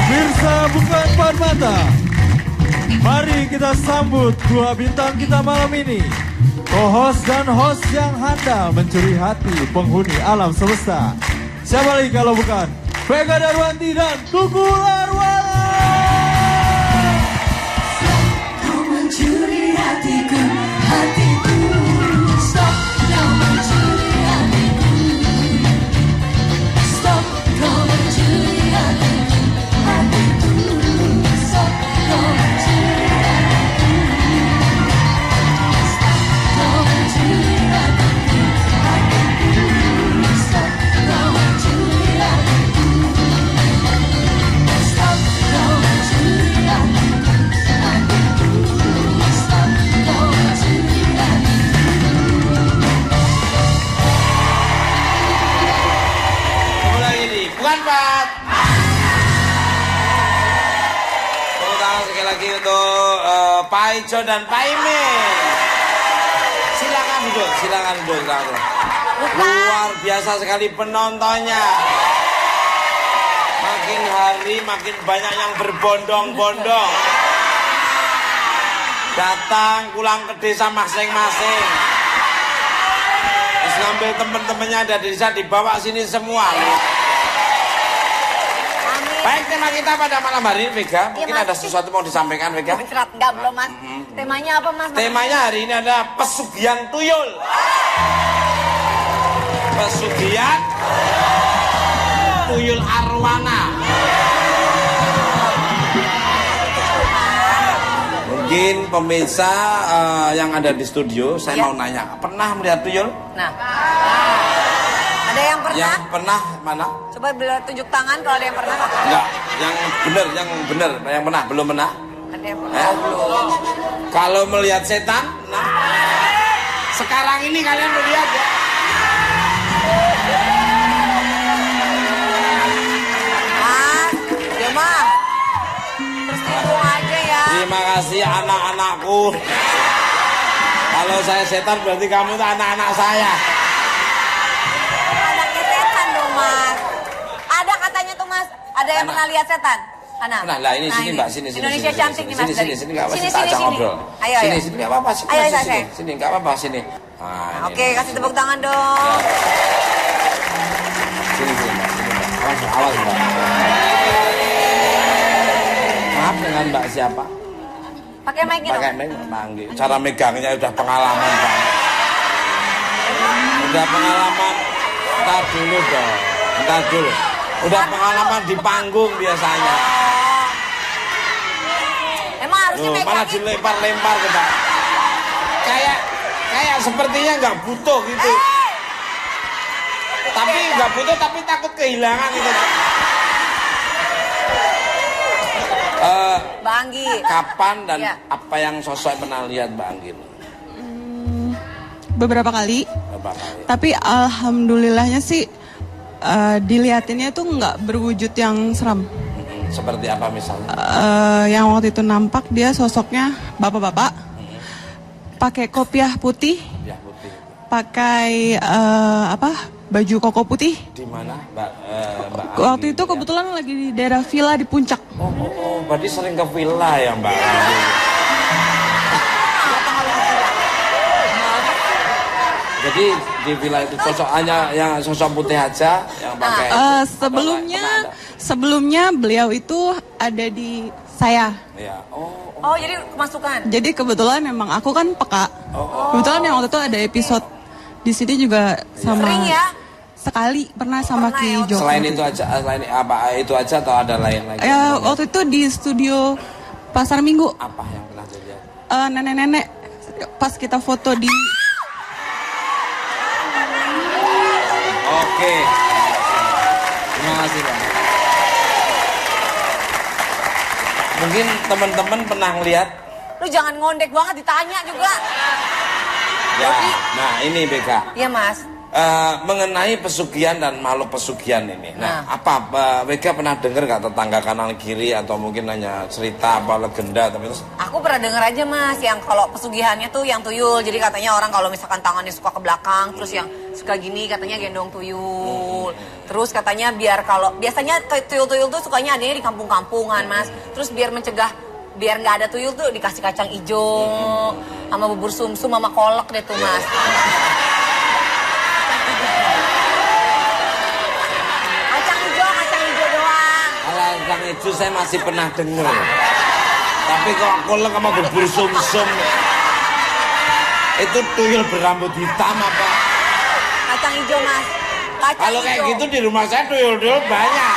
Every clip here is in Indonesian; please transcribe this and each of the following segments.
Pemirsa bukan empat mata, mari kita sambut dua bintang kita malam ini. Co-host dan host yang handal mencuri hati penghuni alam semesta. Siapa lagi kalau bukan Vega Darwanti dan Tukul Arwana. Kau mencuri hatiku, hatiku. Stop, kau mencuri hatiku. Stop, kau mencuri hatiku, hatiku. Stop, kau mencuri hatiku. Stop, kau mencuri hatiku, hatiku. Stop, kau mencuri hatiku. Stop, kau mencuri hatiku, hatiku. Stop, kau mencuri hatiku. Mulai ini, bukan Pak. Tepuk tangan sekali lagi untuk Pak Ijo dan Pak Imin. Silakan duduk, silakan duduk. Luar biasa sekali penontonnya. Makin hari makin banyak yang berbondong-bondong. Datang pulang ke desa masing-masing. Terus ngambil temen-temennya ada di desa dibawa sini semua. Baik, tema kita pada malam hari ini, Vega. Mungkin Mas. ada sesuatu mau disampaikan, Vega? Enggak, belum Mas. Temanya apa Mas? Temanya hari ini ada pesugihan tuyul. Pesugihan tuyul arwana. Mungkin pemirsa yang ada di studio, saya mau nanya, pernah melihat tuyul? Nah. Ada yang pernah? Yang pernah mana? Coba tunjuk tangan kalau ada yang pernah. Enggak, yang benar, yang pernah, belum pernah. Ada yang pernah. Belum. Kalau melihat setan, nah, sekarang ini kalian melihat ya. Mas, ya mah. Tersinggung aja ya. Terima kasih anak-anakku. Kalau saya setan berarti kamu itu anak-anak saya. Anaknya setan dong Mas. Ada katanya tuh Mas. Ada yang pernah lihat setan? Anak. Nah, lah ini sini Mbak, sini. Indonesia cantik nih Mas. Sini, enggak apa-apa, Sini, kita ajak ngobrol. Ayo. Sini, enggak apa-apa, Ayo, sini, enggak apa-apa, sini. Nah, Oke, kasih tepuk tangan dong. Sini, Mbak. Awas, Mbak. Maaf dengan Mbak siapa? Pakai mic-nya Pakai dong. mic, panggil. Cara megangnya udah pengalaman, Pak. Udah pengalaman. Entar dulu. Udah pengalaman di panggung biasanya. Emang harusnya Loh, malah megangin. dilempar-lempar ke Pak. Kayak sepertinya nggak butuh gitu. Tapi nggak butuh, tapi takut kehilangan itu. Mbak Anggi. Kapan dan Iya. apa yang sosok pernah lihat Mbak Anggi? Beberapa kali, Berapa kali? tapi alhamdulillahnya sih dilihatinnya tuh nggak berwujud yang seram. Seperti apa misalnya? Yang waktu itu nampak dia sosoknya bapak-bapak, pakai kopiah putih, Ya putih. pakai baju koko putih. Di mana Mbak? Mbak Waktu Anggi itu ya? kebetulan lagi di daerah villa di puncak. Oh, berarti sering ke villa ya Mbak Anggi? Jadi di villa itu sosok hanya yang sosok putih aja yang pakai. Sebelumnya beliau itu ada di saya. Ya. Oh, jadi kemasukan. Jadi kebetulan memang aku kan peka. Kebetulan yang waktu itu ada episode di sini juga sama. Sering ya? Sekali pernah sama Pernah Ki ya? Joko. Selain itu aja, selain apa itu aja atau ada lain lagi? Ya, waktu itu di studio Pasar Minggu. Apa yang pernah terjadi? Nenek-nenek pas kita foto di Oke. Terima kasih Pak. Mungkin teman-teman pernah ngelihat Lu jangan ngondek banget ditanya juga. ya. Nah, ini BK. Iya, Mas. Mengenai pesugihan dan makhluk pesugihan ini. Nah, apa Vega pernah dengar gak tetangga kanan kiri atau mungkin hanya cerita apa legenda tapi terus Aku pernah denger aja Mas, yang kalau pesugihannya tuh yang tuyul. Jadi katanya orang kalau misalkan tangannya suka ke belakang, terus yang suka gini katanya gendong tuyul. Terus katanya biar kalau biasanya tuyul-tuyul tuh sukanya adanya di kampung-kampungan Mas. Terus biar mencegah biar nggak ada tuyul tuh dikasih kacang hijau sama bubur sumsum sama kolak deh tuh Mas. Kacang hijau doang. Kalau kacang hijau saya masih pernah dengar. Tapi kok kolak sama bubur sumsum itu tuyul berambut hitam apa? Kacang hijau Mas. Kacang Kalau kayak hijau. gitu di rumah saya tuyul-tuyul banyak.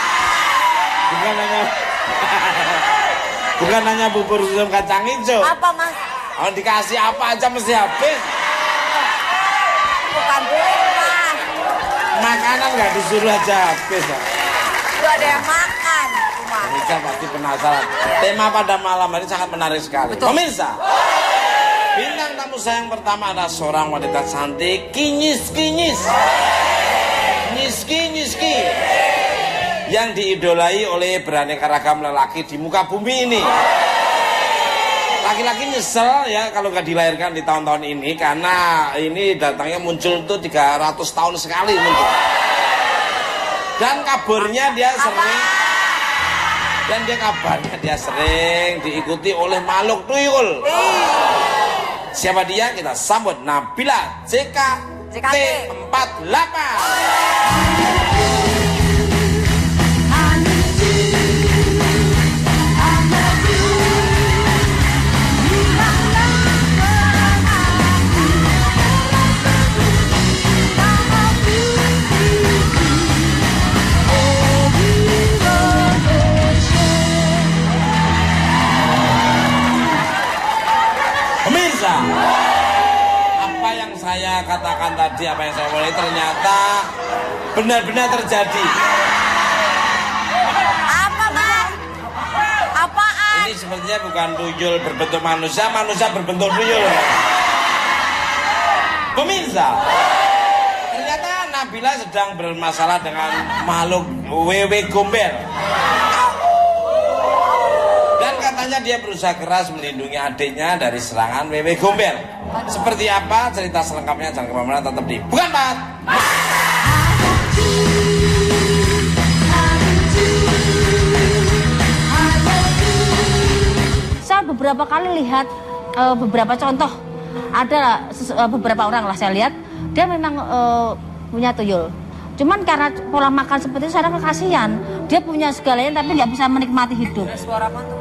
Bukan hanya bubur sumsum kacang hijau. Apa Mas? Kalau dikasih apa aja mesti habis. Bukan tuyul Mas. Makanan nggak disuruh aja habis. Itu ada yang makan. Mas. Pemirsa pasti penasaran. Tema pada malam hari sangat menarik sekali. Betul. Pemirsa, bintang tamu saya yang pertama adalah seorang wanita cantik, kinyis-kinyis, nyiski-nyiski, yang diidolai oleh beraneka ragam lelaki di muka bumi ini. Laki-laki nyesel ya kalau nggak dilahirkan di tahun-tahun ini karena ini datangnya muncul tuh 300 tahun sekali muncul. Dan kabarnya dia sering diikuti oleh makhluk tuyul. Siapa dia? Kita sambut Nabila JKT48. Pemirsa, apa yang saya katakan tadi, apa yang saya mulai ternyata benar-benar terjadi. Apa Mas? Apaan? Ini sepertinya bukan tuyul berbentuk manusia, manusia berbentuk tuyul. Pemirsa, ternyata Nabila sedang bermasalah dengan makhluk wewe gombel. Dan katanya dia berusaha keras melindungi adiknya dari serangan wewe gombel. Seperti apa cerita selengkapnya, jangan kemana-mana, tetap di Bukan Bat. Saya beberapa kali lihat beberapa contoh, ada beberapa orang lah saya lihat dia memang punya tuyul. Cuman karena pola makan seperti itu saya rasa kasihan. Dia punya segalanya tapi nggak bisa menikmati hidup. Suara apa tuh?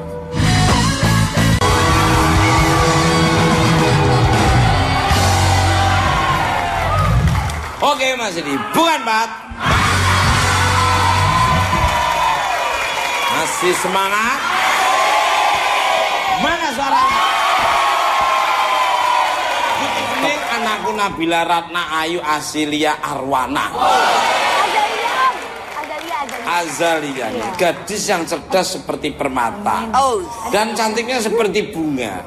Oke, masih di Bukan Bat. Masih semangat. Mana suaranya? Good evening, anakku Nabila Ratna Ayu Asilia Arwana. Azalia, gadis yang cerdas seperti permata dan cantiknya seperti bunga.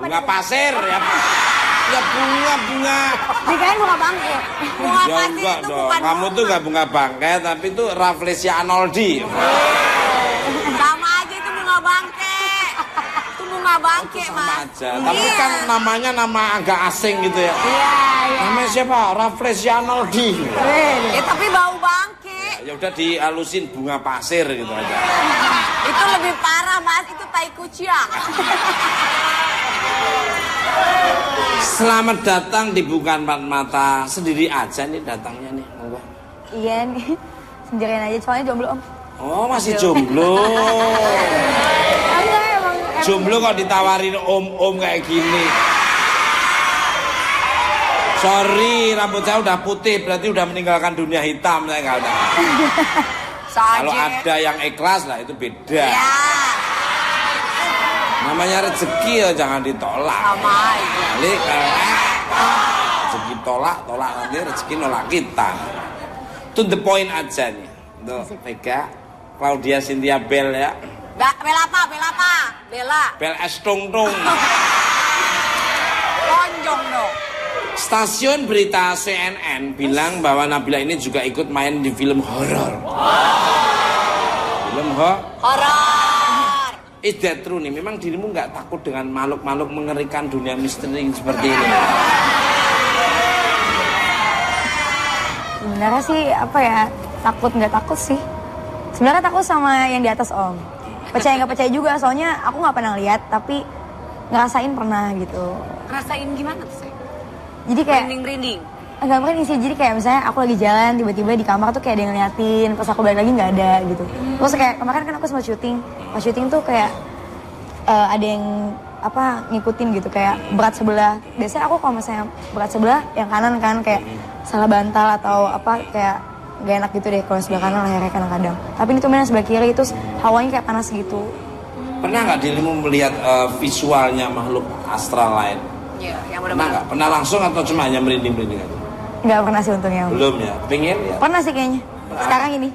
Bunga pasir ya. Ya bunga. Dikain bunga bangke. Bunga Ya pasir enggak itu dong, bukan kamu tuh nggak bunga bangkai tapi itu Rafflesia Arnoldi. sama aja itu bunga bangke. Itu bunga bangke Sama Mas. aja. Tapi kan namanya nama agak asing gitu ya. Iya. Namanya siapa? Rafflesia Arnoldi. Tapi bau bangke. Ya udah dihalusin bunga pasir gitu aja. Itu lebih parah Mas, itu tai kucing. Selamat datang di Bukan Empat Mata. Sendiri aja nih datangnya nih. Monggo. Iya nih. Sendirian aja soalnya jomblo Om. Oh, masih jomblo. Enggak emang. Jomblo kok ditawarin om-om kayak gini. Sorry, rambut saya udah putih, berarti udah meninggalkan dunia hitam saya nggak ada. Kalau ada yang ikhlas lah itu beda. Ya, Namanya rezeki ya jangan ditolak. sama aja. Balik, rezeki tolak nanti rezeki nolak kita. To the point aja nih. Tuh, Vega, Claudia Cynthia Bell ya. Bela apa? Bela. Bell es tung-tung. Lonjong dong. Stasiun berita CNN bilang bahwa Nabila ini juga ikut main di film horor. Film Horor. Is that true nih? Memang dirimu nggak takut dengan makhluk-makhluk mengerikan dunia misteri seperti ini? Sebenarnya sih apa ya, takut nggak takut sih. Sebenarnya takut sama yang di atas Om. Percaya nggak percaya juga, soalnya aku nggak pernah lihat tapi ngerasain pernah gitu. Rasain gimana tuh sih? Jadi kayak Merinding-merinding. agak merinding sih, jadi kayak misalnya aku lagi jalan tiba-tiba di kamar tuh kayak ada yang ngeliatin, pas aku balik lagi nggak ada gitu. Terus kayak kemarin kan aku sempat syuting, pas syuting tuh kayak ada yang ngikutin gitu kayak berat sebelah. Biasanya aku kalau misalnya berat sebelah yang kanan kan kayak salah bantal atau kayak gak enak gitu deh kalau sebelah kanan lehernya kadang-kadang. Tapi ini tuh main sebelah kiri terus hawanya kayak panas gitu. Pernah nggak dirimu melihat visualnya makhluk astral lain? Iya, yang Pernah nggak? Pernah langsung atau cuma hanya merinding-merinding aja? Nggak pernah sih untungnya. Belum ya? Pengen ya? Pernah sih kayaknya. Sekarang ini.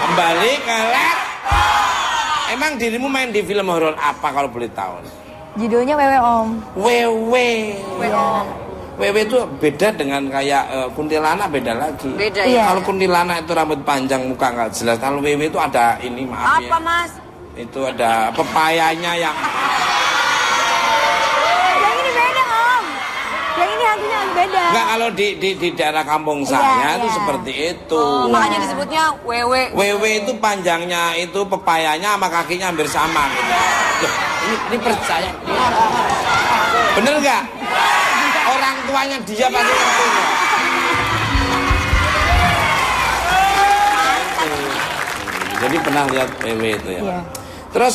Kembali ke lab. Emang dirimu main di film horor apa kalau boleh tahu? Judulnya Wewe Om. Wewe. Iya. Wewe itu beda dengan kayak kuntilanak, beda lagi. Beda Iya. ya. Kalau kuntilanak itu rambut panjang, muka nggak jelas. Kalau wewe itu ada ini, maaf Apa ya. Mas? Itu ada pepayanya yang Yang ini beda Om. Yang ini hantunya agak beda. enggak, kalau di daerah kampung Iya, saya itu iya. seperti itu. Oh, makanya disebutnya wewe. Wewe itu panjangnya itu pepayanya sama kakinya hampir sama gitu. Loh, ini percaya. Bener nggak? Orang tuanya dia pasti ngerti nggak? Jadi pernah lihat wewe itu ya. Iya. Terus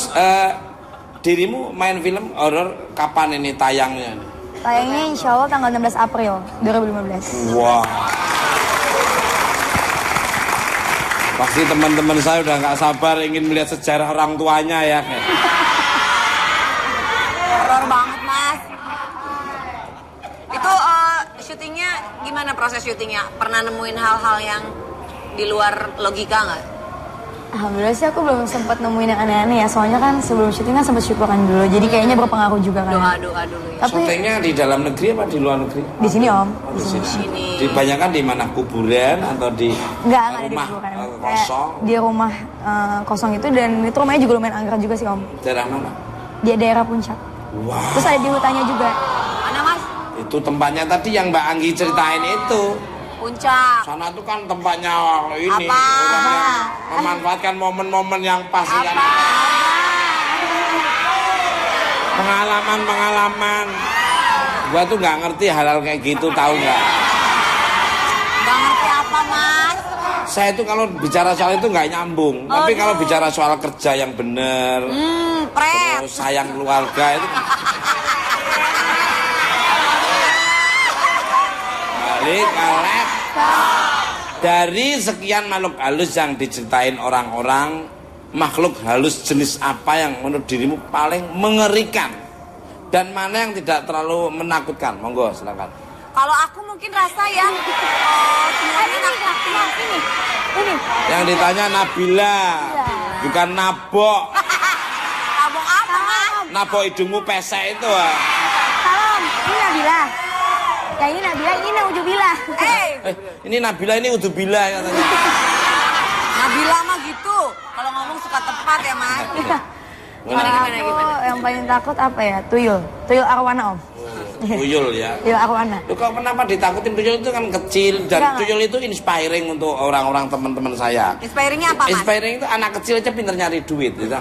dirimu main film horor kapan ini tayangnya? Tayangnya insya Allah tanggal 16 April 2015. Wah. Pasti teman-teman saya udah nggak sabar ingin melihat sejarah orang tuanya ya. Horor banget Mas. Itu syutingnya gimana proses syutingnya? Pernah nemuin hal-hal yang di luar logika nggak? Alhamdulillah sih aku belum sempat nemuin yang aneh-aneh ya. Soalnya kan sebelum syuting kan sempat syukuran dulu. Jadi kayaknya berpengaruh juga kan. Doa-doa dulu ya. Tapi Syutingnya di dalam negeri apa di luar negeri? di sini Om. Oh, Di sini. Sini. Dibanyakan di mana, kuburan atau di Enggak ada di rumah kuburan. Kayak kosong? di rumah kosong itu, dan itu rumahnya juga lumayan angker juga sih Om. Daerah mana? Di daerah puncak. Wah, Terus ada di hutannya juga. Mana Mas? itu tempatnya tadi yang Mbak Anggi ceritain itu. Puncak. Sana tuh kan tempatnya ini Apa? orang yang memanfaatkan momen-momen yang pas kan. Pengalaman. Gua tuh nggak ngerti hal-hal kayak gitu, tahu nggak? Gak ngerti apa Mas? Saya tuh kalau bicara soal itu nggak nyambung, tapi kalau bicara soal kerja yang bener, Pret. terus sayang keluarga itu. Balik kalek. Dari sekian makhluk halus yang diceritain orang-orang, makhluk halus jenis apa yang menurut dirimu paling mengerikan dan mana yang tidak terlalu menakutkan? Monggo silakan. Kalau aku mungkin rasa ya semuanya nakutin. Ini. Yang ditanya Nabila, bukan Nabok. Abang apa Mas? Nabok hidungmu pesek itu. Ah. Salam. Ini Nabila. Yang ini Nabila, ini Naujubillah. Ini Nabila, ini Udzubillah katanya. Nabila mah gitu. Kalau ngomong suka tepat ya Mas. Gimana? Aku yang paling takut apa ya? Tuyul. Tuyul arwana Om. Tuyul ya. Tuyul arwana. Lu kok kenapa ditakutin tuyul itu kan kecil dan Enggak. tuyul itu inspiring untuk orang-orang teman-teman saya. Inspiringnya apa Mas? Inspiring itu anak kecil aja pinter nyari duit gitu.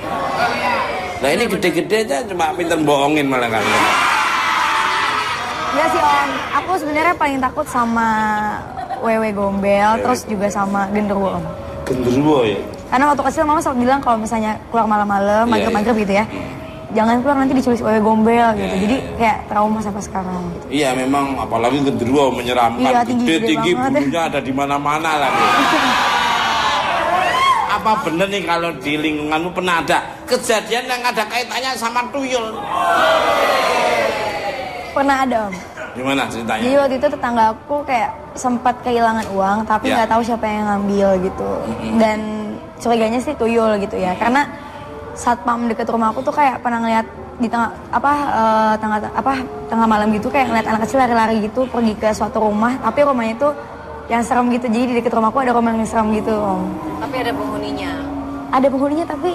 Nah ini gede-gede aja cuma pinter bohongin malah kan. Enggak sih Om, aku sebenarnya paling takut sama wewe gombel, terus juga sama genderuwo Om. Genderuwo ya. Karena waktu kecil mama selalu bilang kalau misalnya keluar malam-malam, maghrib-maghrib gitu ya, jangan keluar nanti diculik wewe gombel gitu. Jadi kayak trauma sampai sekarang gitu. Iya memang apalagi genderuwo menyeramkan, Iya, tinggi gede-tinggi banget. bulunya ada di mana-mana lagi. Apa bener nih kalau di lingkunganmu pernah ada kejadian yang ada kaitannya sama tuyul? Pernah ada Om. Gimana ceritanya? Jadi waktu itu tetangga aku kayak sempat kehilangan uang, tapi Ya. nggak tahu siapa yang ngambil gitu. Dan curiganya sih tuyul gitu ya, karena satpam deket rumah aku tuh kayak pernah ngeliat di tengah malam gitu kayak ngeliat anak kecil lari-lari gitu pergi ke suatu rumah, tapi rumahnya tuh yang serem gitu. Jadi di deket rumahku ada rumah yang serem gitu Om. Tapi ada penghuninya. Ada penghuninya tapi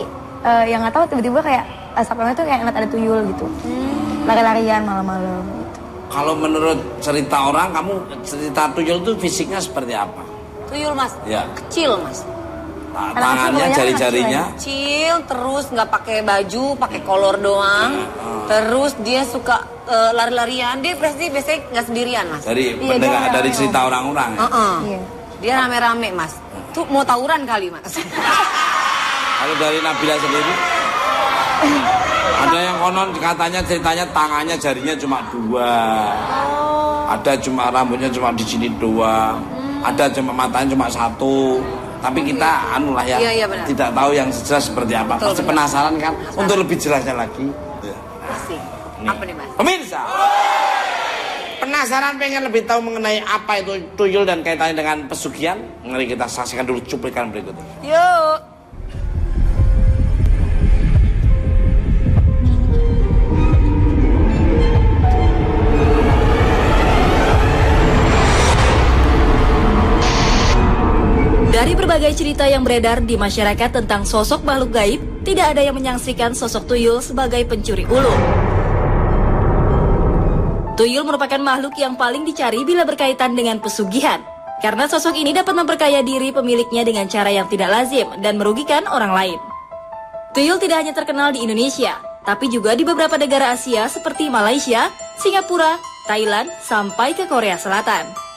yang nggak tahu tiba-tiba kayak satpamnya tuh kayak ngeliat ada tuyul gitu. Lari-larian malam-malam gitu. Kalau menurut cerita orang, kamu cerita tuyul itu fisiknya seperti apa? Tuyul mas, Ya. kecil mas. Tangannya, jari-jarinya. Kecil, terus nggak pakai baju, pakai kolor doang. Terus dia suka lari-larian. Dia biasanya nggak sendirian mas. Dari Iya, pendengar, dia dari rame-rame. cerita orang-orang ya? Iya. Dia rame-rame mas. Tuh mau tawuran kali mas. Kalau dari Nabila sendiri? Ada yang konon katanya ceritanya tangannya jarinya cuma 2. Ada cuma rambutnya cuma di sini doang. Ada cuma matanya cuma 1. Tapi kita anu lah ya, Iya, benar. tidak tahu yang jelas seperti apa. Betul, Pasti benar. penasaran kan? Untuk lebih jelasnya lagi. Asik. Nih. Apa nih mas? Pemirsa, penasaran pengen lebih tahu mengenai apa itu tuyul dan kaitannya dengan pesugihan? Mari kita saksikan dulu cuplikan berikut ini. Yuk. Dari berbagai cerita yang beredar di masyarakat tentang sosok makhluk gaib, tidak ada yang menyaksikan sosok tuyul sebagai pencuri ulung. Tuyul merupakan makhluk yang paling dicari bila berkaitan dengan pesugihan, karena sosok ini dapat memperkaya diri pemiliknya dengan cara yang tidak lazim dan merugikan orang lain. Tuyul tidak hanya terkenal di Indonesia, tapi juga di beberapa negara Asia seperti Malaysia, Singapura, Thailand, sampai ke Korea Selatan.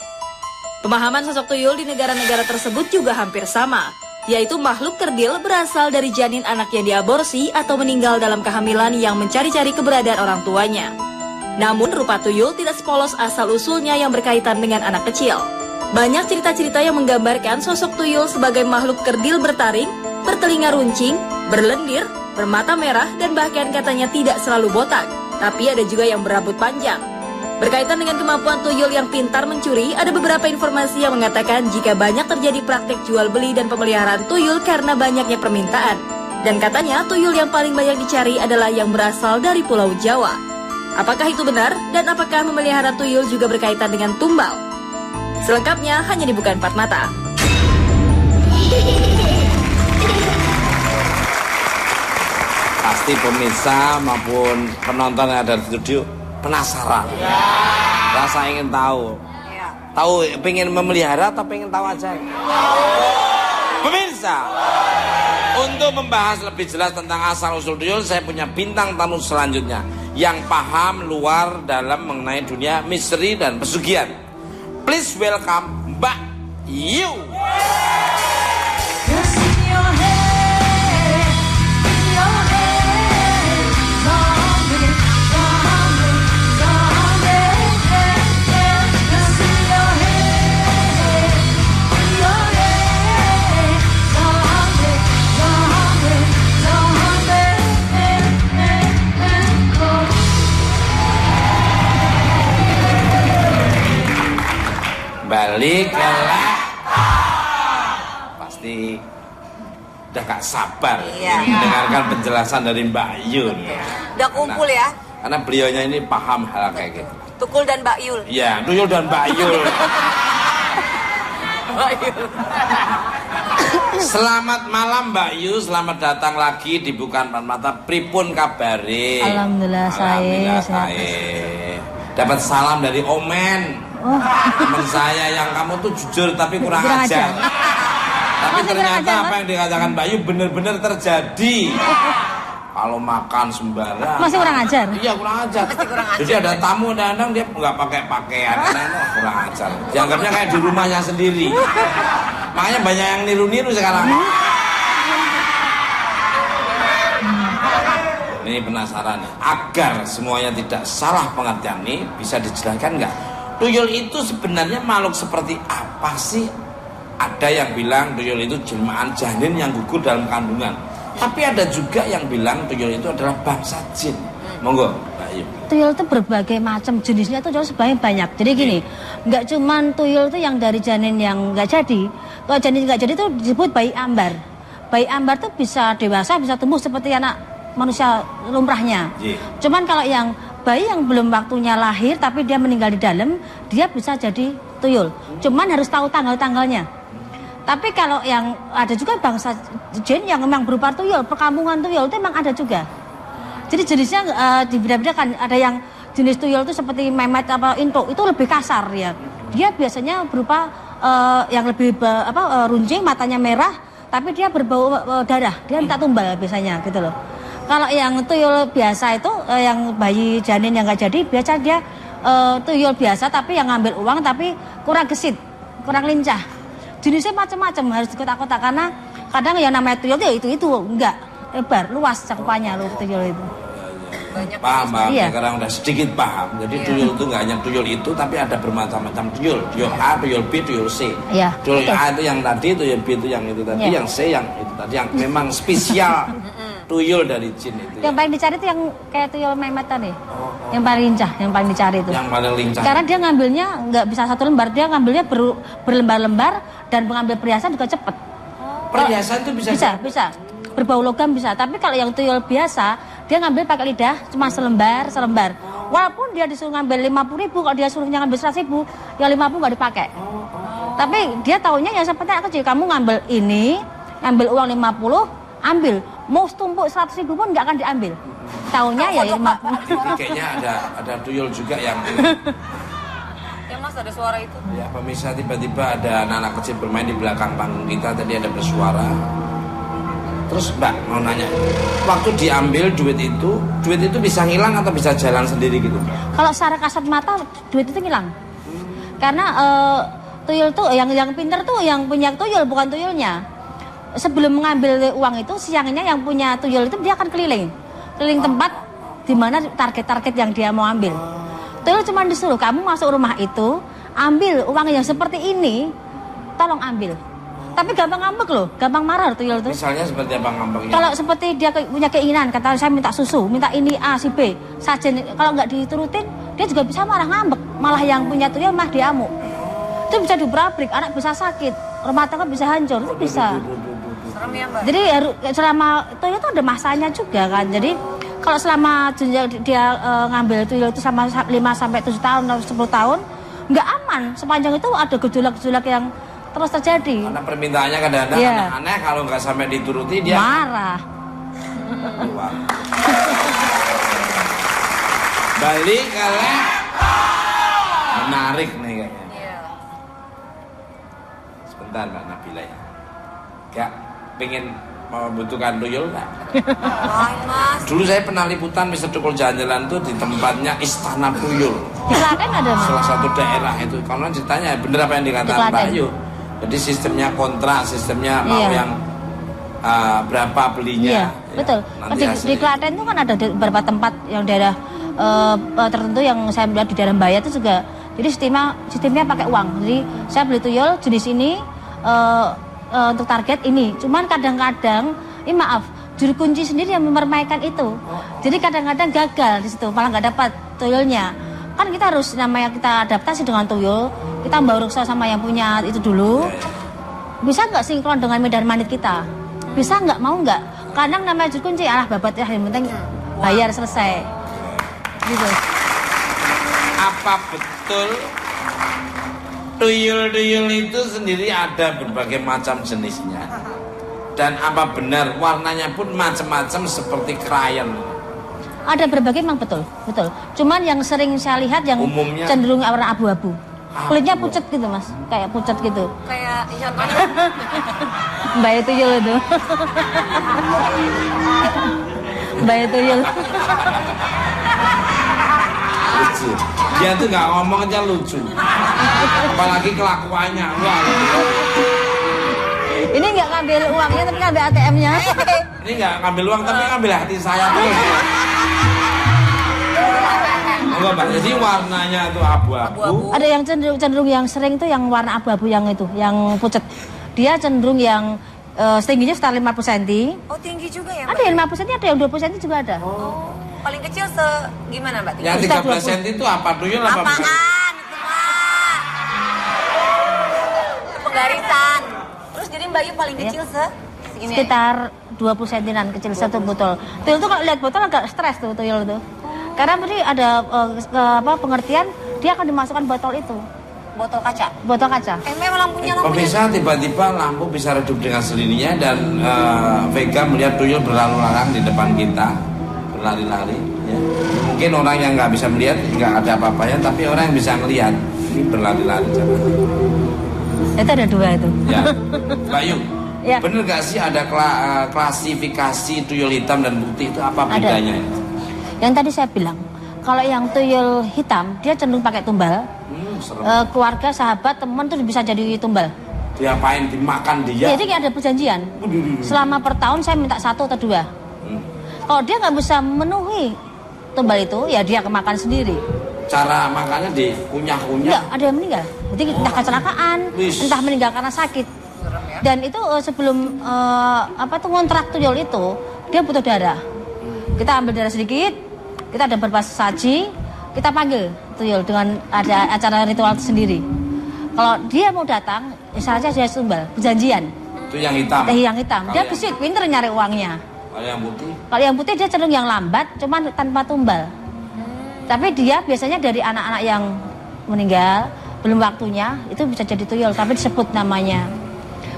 Pemahaman sosok tuyul di negara-negara tersebut juga hampir sama, yaitu makhluk kerdil berasal dari janin anak yang diaborsi atau meninggal dalam kehamilan yang mencari-cari keberadaan orang tuanya. Namun rupa tuyul tidak sepolos asal-usulnya yang berkaitan dengan anak kecil. Banyak cerita-cerita yang menggambarkan sosok tuyul sebagai makhluk kerdil bertaring, bertelinga runcing, berlendir, bermata merah, dan bahkan katanya tidak selalu botak, tapi ada juga yang berambut panjang. Berkaitan dengan kemampuan tuyul yang pintar mencuri, ada beberapa informasi yang mengatakan jika banyak terjadi praktik jual beli dan pemeliharaan tuyul karena banyaknya permintaan. Dan katanya tuyul yang paling banyak dicari adalah yang berasal dari Pulau Jawa. Apakah itu benar? Dan apakah memelihara tuyul juga berkaitan dengan tumbal? Selengkapnya hanya di Bukan Empat Mata. Pasti pemirsa maupun penonton yang ada di studio penasaran, rasa ingin tahu, pengen memelihara atau pengen tahu aja. Pemirsa, untuk membahas lebih jelas tentang asal usul tuyul, saya punya bintang tamu selanjutnya yang paham luar dalam mengenai dunia misteri dan pesugihan. Please welcome Mbak Yu. Balik lah. Pasti udah gak sabar mendengarkan penjelasan dari Mbak Yun. Udah kumpul ya. Karena beliaunya ini paham hal kayak gitu. Tukul dan Mbak Yul. Iya, tuyul dan Mbak Yul. Selamat malam Mbak Yu, selamat datang lagi di Bukan Empat Mata. Pripun kabare? Alhamdulillah saya Dapat salam dari Omen. Teman saya yang kamu tuh jujur tapi kurang ajar. Tapi ternyata apa yang dikatakan Mbak Yu benar-benar terjadi. Kalau makan sembarang. Masih kurang ajar? Iya kurang ajar. Jadi ada tamu kadang dia nggak pakai pakaian, karena kurang ajar. Dianggapnya kayak di rumahnya sendiri. Makanya banyak yang niru-niru sekarang. Ini penasaran nih. Agar semuanya tidak salah pengertian nih, bisa dijelaskan nggak? Tuyul itu sebenarnya makhluk seperti apa sih? Ada yang bilang tuyul itu jelmaan janin yang gugur dalam kandungan. Tapi ada juga yang bilang tuyul itu adalah bangsa jin. Monggo, Mbak Yu. Tuyul itu berbagai macam jenisnya itu sebenarnya banyak. Jadi gini, nggak cuman tuyul itu yang dari janin yang nggak jadi. Kalau janin nggak jadi itu disebut bayi ambar. Bayi ambar itu bisa dewasa, bisa tumbuh seperti anak manusia lumrahnya. Cuman kalau yang bayi yang belum waktunya lahir tapi dia meninggal di dalam, dia bisa jadi tuyul. Cuman harus tahu tanggal-tanggalnya. Tapi kalau yang ada juga bangsa jin yang memang berupa tuyul, perkampungan tuyul itu memang ada juga. Jadi jenisnya dibeda-bedakan. Ada yang jenis tuyul itu seperti memet apa intok itu lebih kasar ya. Dia biasanya berupa yang lebih runcing, matanya merah, tapi dia berbau darah. Dia minta tumbal biasanya gitu loh. Kalau yang tuyul biasa itu yang bayi janin yang nggak jadi, biasa dia tuyul biasa tapi yang ngambil uang tapi kurang gesit, kurang lincah. Jenisnya macam-macam, harus dikotak-kotak karena kadang yang namanya tuyul itu enggak lebar, luas cakupannya loh tuyul itu. Paham, Iya. sekarang udah sedikit paham. Jadi tuyul itu nggak hanya tuyul itu, tapi ada bermacam-macam tuyul. Tuyul A, tuyul B, tuyul C. Iya, Tuyul betul. A itu yang tadi, tuyul B itu yang itu tadi, Iya. yang C yang itu tadi, yang memang spesial tuyul dari jin itu. Yang paling dicari itu yang kayak tuyul memet tadi. Yang paling lincah, yang paling dicari itu. Yang paling lincah. Karena dia ngambilnya nggak bisa satu lembar, dia ngambilnya berlembar-lembar dan pengambil perhiasan juga cepet. Perhiasan itu Bisa. Berbau logam bisa. Tapi kalau yang tuyul biasa, dia ngambil pakai lidah cuma selembar. Walaupun dia disuruh ngambil 50.000, kalau dia suruhnya ngambil 100.000, yang 50 nggak dipakai. Tapi dia taunya yang seperti anak kecil, kamu ngambil ini, ngambil uang 50, ambil. Mau tumpuk 100.000 pun nggak akan diambil. Taunya ya 50. Ini kayaknya ada tuyul juga yang Ya Mas ada suara itu. ya pemirsa, tiba-tiba ada anak kecil bermain di belakang panggung kita, tadi ada bersuara. Terus Mbak mau nanya, waktu diambil duit itu bisa ngilang atau bisa jalan sendiri gitu? Kalau secara kasat mata duit itu hilang. Karena tuyul tuh yang pinter tuh yang punya tuyul bukan tuyulnya. Sebelum mengambil uang itu siangnya yang punya tuyul itu dia akan keliling tempat di mana target-target yang dia mau ambil. Tuyul cuma disuruh kamu masuk rumah itu, ambil uang yang seperti ini, tolong ambil. Tapi gampang ngambek loh, gampang marah tuyul itu. Misalnya seperti apa ngambeknya? Kalau seperti dia punya keinginan, kata saya minta susu, minta ini A, si B, sajen, kalau nggak diturutin, dia juga bisa marah ngambek. Malah yang punya tuyul mah diamuk. Itu bisa diobrak-abrik, anak bisa sakit, rumah tangga bisa hancur, itu bisa. Serem ya Mbak. Jadi selama tuyul itu ada masanya juga kan. Jadi kalau selama dia ngambil tuyul itu selama 5 sampai 7 tahun atau 10 tahun, nggak aman. Sepanjang itu ada gejolak-gejolak yang terus terjadi. Karena permintaannya kadang-kadang Iya. aneh-aneh, kalau nggak sampai dituruti dia Marah. keluar. Balik kalian menarik nih kayaknya. Iya. Sebentar Mbak Nabila ya. Gak pengen membutuhkan tuyul nggak? Hai Mas. Dulu saya pernah liputan Mister Tukul Jalan-Jalan tuh di tempatnya Istana Tuyul. Di Klaten ada Mas. Salah satu daerah itu. Karena ceritanya bener apa yang Di dikatakan Klaten. Pak Ayu. Jadi sistemnya kontrak, sistemnya mau Iya. yang berapa belinya. Iya, Ya, betul. nanti Di hasilnya. Klaten itu kan ada beberapa tempat yang daerah tertentu yang saya melihat di daerah Mbaya itu juga. Jadi sistemnya pakai uang. Jadi saya beli tuyul jenis ini untuk target ini. Cuman kadang-kadang, maaf, juru kunci sendiri yang memermaikan itu. Jadi kadang-kadang gagal di situ, malah nggak dapat tuyulnya. Kan kita harus namanya kita adaptasi dengan tuyul. Kita berurus sama yang punya itu dulu. Bisa nggak sinkron dengan medan magnet kita? Bisa nggak, mau nggak? Kadang namanya juru kunci, alah babat ya, yang penting bayar selesai. Gitu. Apa betul tuyul-tuyul itu sendiri ada berbagai macam jenisnya? Dan apa benar warnanya pun macam-macam seperti krayon? Ada berbagai memang betul. Cuman yang sering saya lihat yang Umumnya? cenderung warna abu-abu. Kulitnya pucat gitu Mas, kayak pucat gitu. Kayak contohnya Mbak tuyul itu. Mbak tuyul. Lucu. Dia tuh nggak ngomong aja lucu. Apalagi kelakuannya. Wah, Ini nggak ngambil uangnya tapi ngambil ATM-nya. ini nggak ngambil uang tapi ngambil hati saya terus. Enggak Mbak, jadi warnanya tuh abu-abu. Ada yang cenderung yang sering tuh yang warna abu-abu yang itu, yang pucat. Dia cenderung yang tingginya sekitar 50 cm. oh tinggi juga ya Mbak. Ada yang 50 cm, ada yang 20 cm juga ada. Oh, paling kecil gimana Mbak? Yang 13 cm itu apa tuyul apa bukan? Apaan itu Mbak? Itu penggarisan. Terus jadi Mbak Yu paling kecil segini. Sekitar 20 cm-an kecil satu botol. Tuyul tuh kalau lihat botol agak stres tuh tuyul tuh. Karena tadi ada pengertian dia akan dimasukkan botol itu, Botol kaca. botol kaca. Memang lampunya Pemirsa, tiba-tiba lampu bisa redup dengan sendirinya dan Vega melihat tuyul berlalu lalang di depan kita. berlari-lari. Ya. Mungkin orang yang nggak bisa melihat nggak ada apa-apanya, tapi orang yang bisa melihat ini berlari-lari. Itu ada 2 itu. Ya, Mbak Yu, Ya. bener nggak sih ada klasifikasi tuyul hitam dan putih itu apa Ada. bedanya? Yang tadi saya bilang, kalau yang tuyul hitam dia cenderung pakai tumbal. Serem. Keluarga, sahabat, teman tuh bisa jadi tumbal. Diapain? Dimakan dia? Jadi kayak ada perjanjian. Selama per tahun saya minta 1 atau 2. Kalau dia nggak bisa memenuhi tumbal itu, ya dia kemakan sendiri. Cara makannya dikunyah-kunyah? Enggak, ada yang meninggal. Jadi entah kecelakaan, Wis. entah meninggal karena sakit. Dan itu sebelum ngontrak tuyul itu, dia butuh darah. Kita ambil darah sedikit, kita ada beberapa saji, kita panggil tuyul dengan ada acara ritual sendiri. Kalau dia mau datang, misalnya dia tumbal, perjanjian. Itu yang hitam? Yang hitam. Dia Kalau gesit, pinter nyari uangnya. Kalau yang putih? Kalau yang putih dia cenderung yang lambat, cuman tanpa tumbal. Tapi dia biasanya dari anak-anak yang meninggal, belum waktunya, itu bisa jadi tuyul, tapi disebut namanya.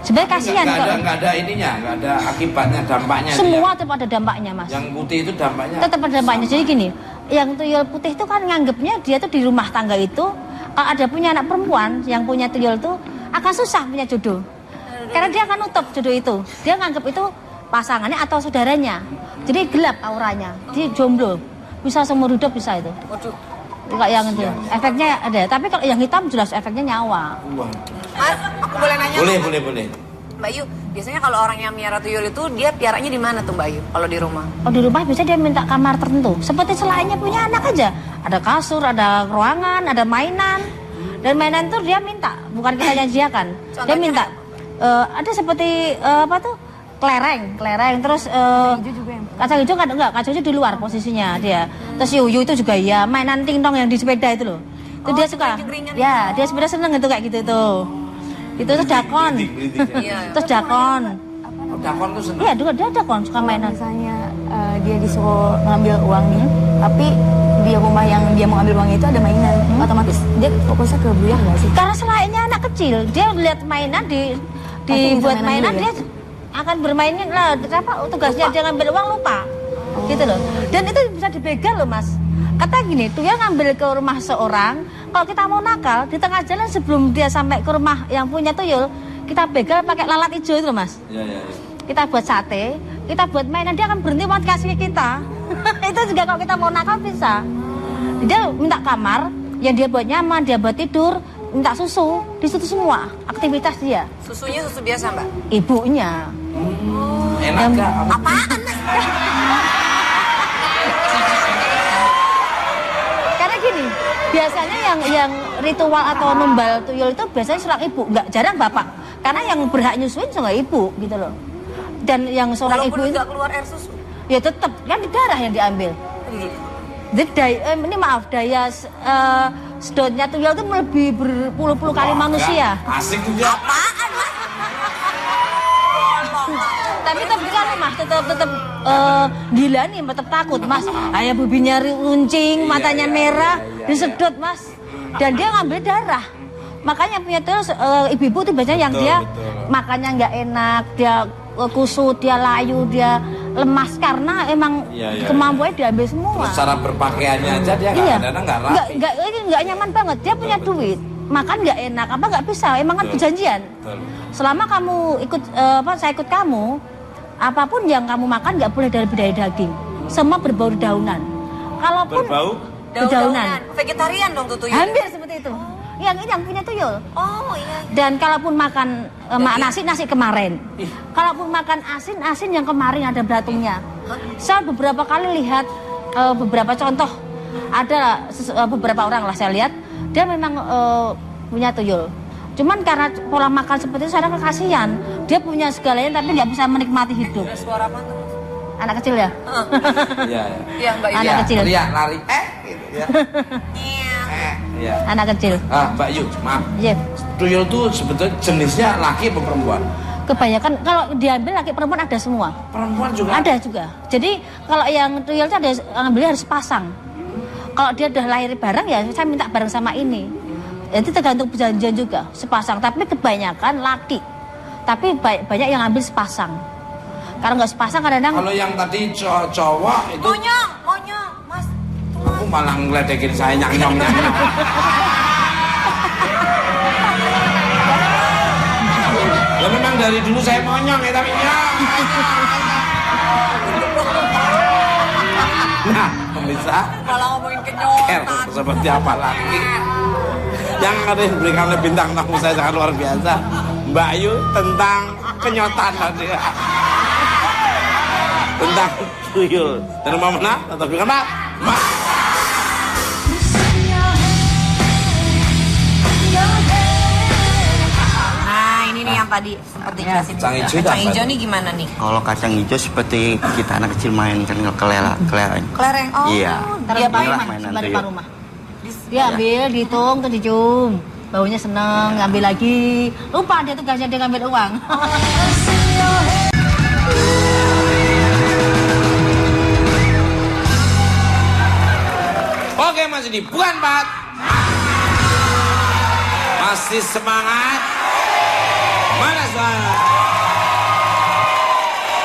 Sebenarnya kasihan Nggak ada ininya, nggak ada akibatnya, dampaknya. semua dia. tetap ada dampaknya, Mas. Yang putih itu dampaknya? Tetap ada dampaknya. Jadi gini, yang tuyul putih itu kan nganggepnya dia tuh di rumah tangga itu, kalau ada punya anak perempuan yang punya tuyul itu akan susah punya jodoh. Karena dia akan nutup jodoh itu. Dia nganggep itu pasangannya atau saudaranya. Jadi gelap auranya. Dia jomblo. Bisa seumur hidup bisa itu. Kayak yang itu. Efeknya ada. Tapi kalau yang hitam jelas efeknya nyawa. Wah. Mas, aku boleh nanya? Boleh. Mbak Yu, biasanya kalau orang yang miara tuyul itu dia piaranya di mana tuh Mbak Yu? Kalau di rumah? Oh, di rumah biasanya dia minta kamar tertentu. Seperti selainnya punya anak aja. Ada kasur, ada ruangan, ada mainan. Dan mainan itu dia minta, bukan kita janjiakan. Dia Contohnya minta. Ada seperti kelereng, terus kacang hijau kan enggak, kacang hijau di luar posisinya dia. Terus yuyu itu juga ya, mainan tingtong yang di sepeda itu loh. Itu dia suka. Ya, dia sebenarnya seneng itu kayak gitu tuh. Itu tuh dakon. Terus dakon. Oh, dakon tuh senang? Iya, dia dakon suka mainan. Misalnya dia disuruh ngambil uangnya, tapi di rumah yang dia mau ambil uangnya itu ada mainan, otomatis dia fokusnya ke buyar nggak sih? Karena selainnya anak kecil, dia lihat mainan dibuat mainan dia akan bermainin lah. Apa tugasnya dia ngambil uang lupa, gitu loh. Dan itu bisa dibegal loh, Mas. Kata gini, tuyul ngambil ke rumah seorang, kalau kita mau nakal di tengah jalan sebelum dia sampai ke rumah yang punya tuyul, kita begal pakai lalat hijau itu loh, Mas. Iya. Kita buat sate, kita buat mainan, dia akan berhenti mau kasih ke kita. Itu juga kalau kita mau nakal bisa. Dia minta kamar, yang dia buat nyaman, dia buat tidur, minta susu, di situ semua aktivitas dia. Susunya susu biasa Mbak? Ibunya. Enak gak? Apaan Mas? Karena gini, biasanya yang ritual atau numbal tuyul itu biasanya seorang ibu, nggak jarang bapak. Karena yang berhak nyusuin cuma ibu gitu loh. Dan yang seorang Walaupun ibu itu nggak keluar air susu? ya tetap kan di darah yang diambil. Jadi daya sedotnya tuyul itu lebih berpuluh-puluh kali manusia. Asik juga. Apaan Mas? Tapi tetap di rumah, tetap gila nih, tetap takut, Mas. Ayah bubinya runcing, matanya merah, disedot, Mas. Dan dia ngambil darah. Makanya punya tuyul ibu-ibu itu biasanya yang dia makannya nggak enak, dia kusut, dia layu, dia lemas karena emang kemampuannya diambil semua. Terus cara berpakaiannya aja dia nggak rapi. Nggak nyaman banget. Dia punya duit, makan nggak enak, apa nggak bisa. Emang kan perjanjian. Selama kamu ikut saya ikut kamu, apapun yang kamu makan nggak boleh lebih dari daging. Semua berbau dedaunan. Kalaupun Berbau? dedaunan. Vegetarian dong tuh tuyul? Hampir seperti itu. Yang punya tuyul. Oh iya. Dan kalaupun makan nasi kemarin. Kalaupun makan asin yang kemarin ada belatungnya. Saya beberapa kali lihat beberapa contoh. Ada beberapa orang lah saya lihat, dia memang punya tuyul. Cuman karena pola makan seperti itu saya kasihan. Dia punya segalanya tapi nggak bisa menikmati hidup. Suara apa tuh? Anak kecil ya? Iya. Iya Mbak Yu. Anak kecil. Teriak lari. Gitu ya. Iya. Anak kecil. Mbak Yu, maaf. Iya. Tuyul tuh sebetulnya jenisnya laki atau perempuan? Kebanyakan kalau diambil laki perempuan ada semua. Perempuan juga? Ada juga. Jadi kalau yang tuyul itu ada ngambilnya harus pasang. Kalau dia udah lahir bareng ya saya minta bareng sama ini. Itu tergantung perjanjian juga sepasang. Tapi kebanyakan laki. Tapi banyak yang ngambil sepasang. Karena nggak sepasang kadang-kadang. Kalau yang tadi cowok itu Monyong. malah ngeledekin saya nyang-nyong. Ya memang dari dulu saya monyong ya, tapi nyong. Nah, pemirsa, Malah ngomongin kenyotan. seperti apa lagi? Yang ada yang berikan bintang tamu saya sangat luar biasa, Mbak Ayu, tentang kenyotan tadi. Tentang tuyul. Dan rumah mana? Atau bukan Pak? Nah, ini nih yang tadi sempat dijelasin. Kacang hijau Kacang apa hijau itu? nih gimana nih? Kalau kacang hijau seperti kita anak kecil main kan kelereng. Kelereng. Oh, Iya. Dia pakai Inilah mah mainan sebelah tuyul. depan rumah. Dia ambil, dihitung, terus dicium. Baunya seneng, ngambil lagi. Lupa dia tugasnya dia ngambil uang. Oke, masih di bukan Pak. Masih semangat. Mana semangat?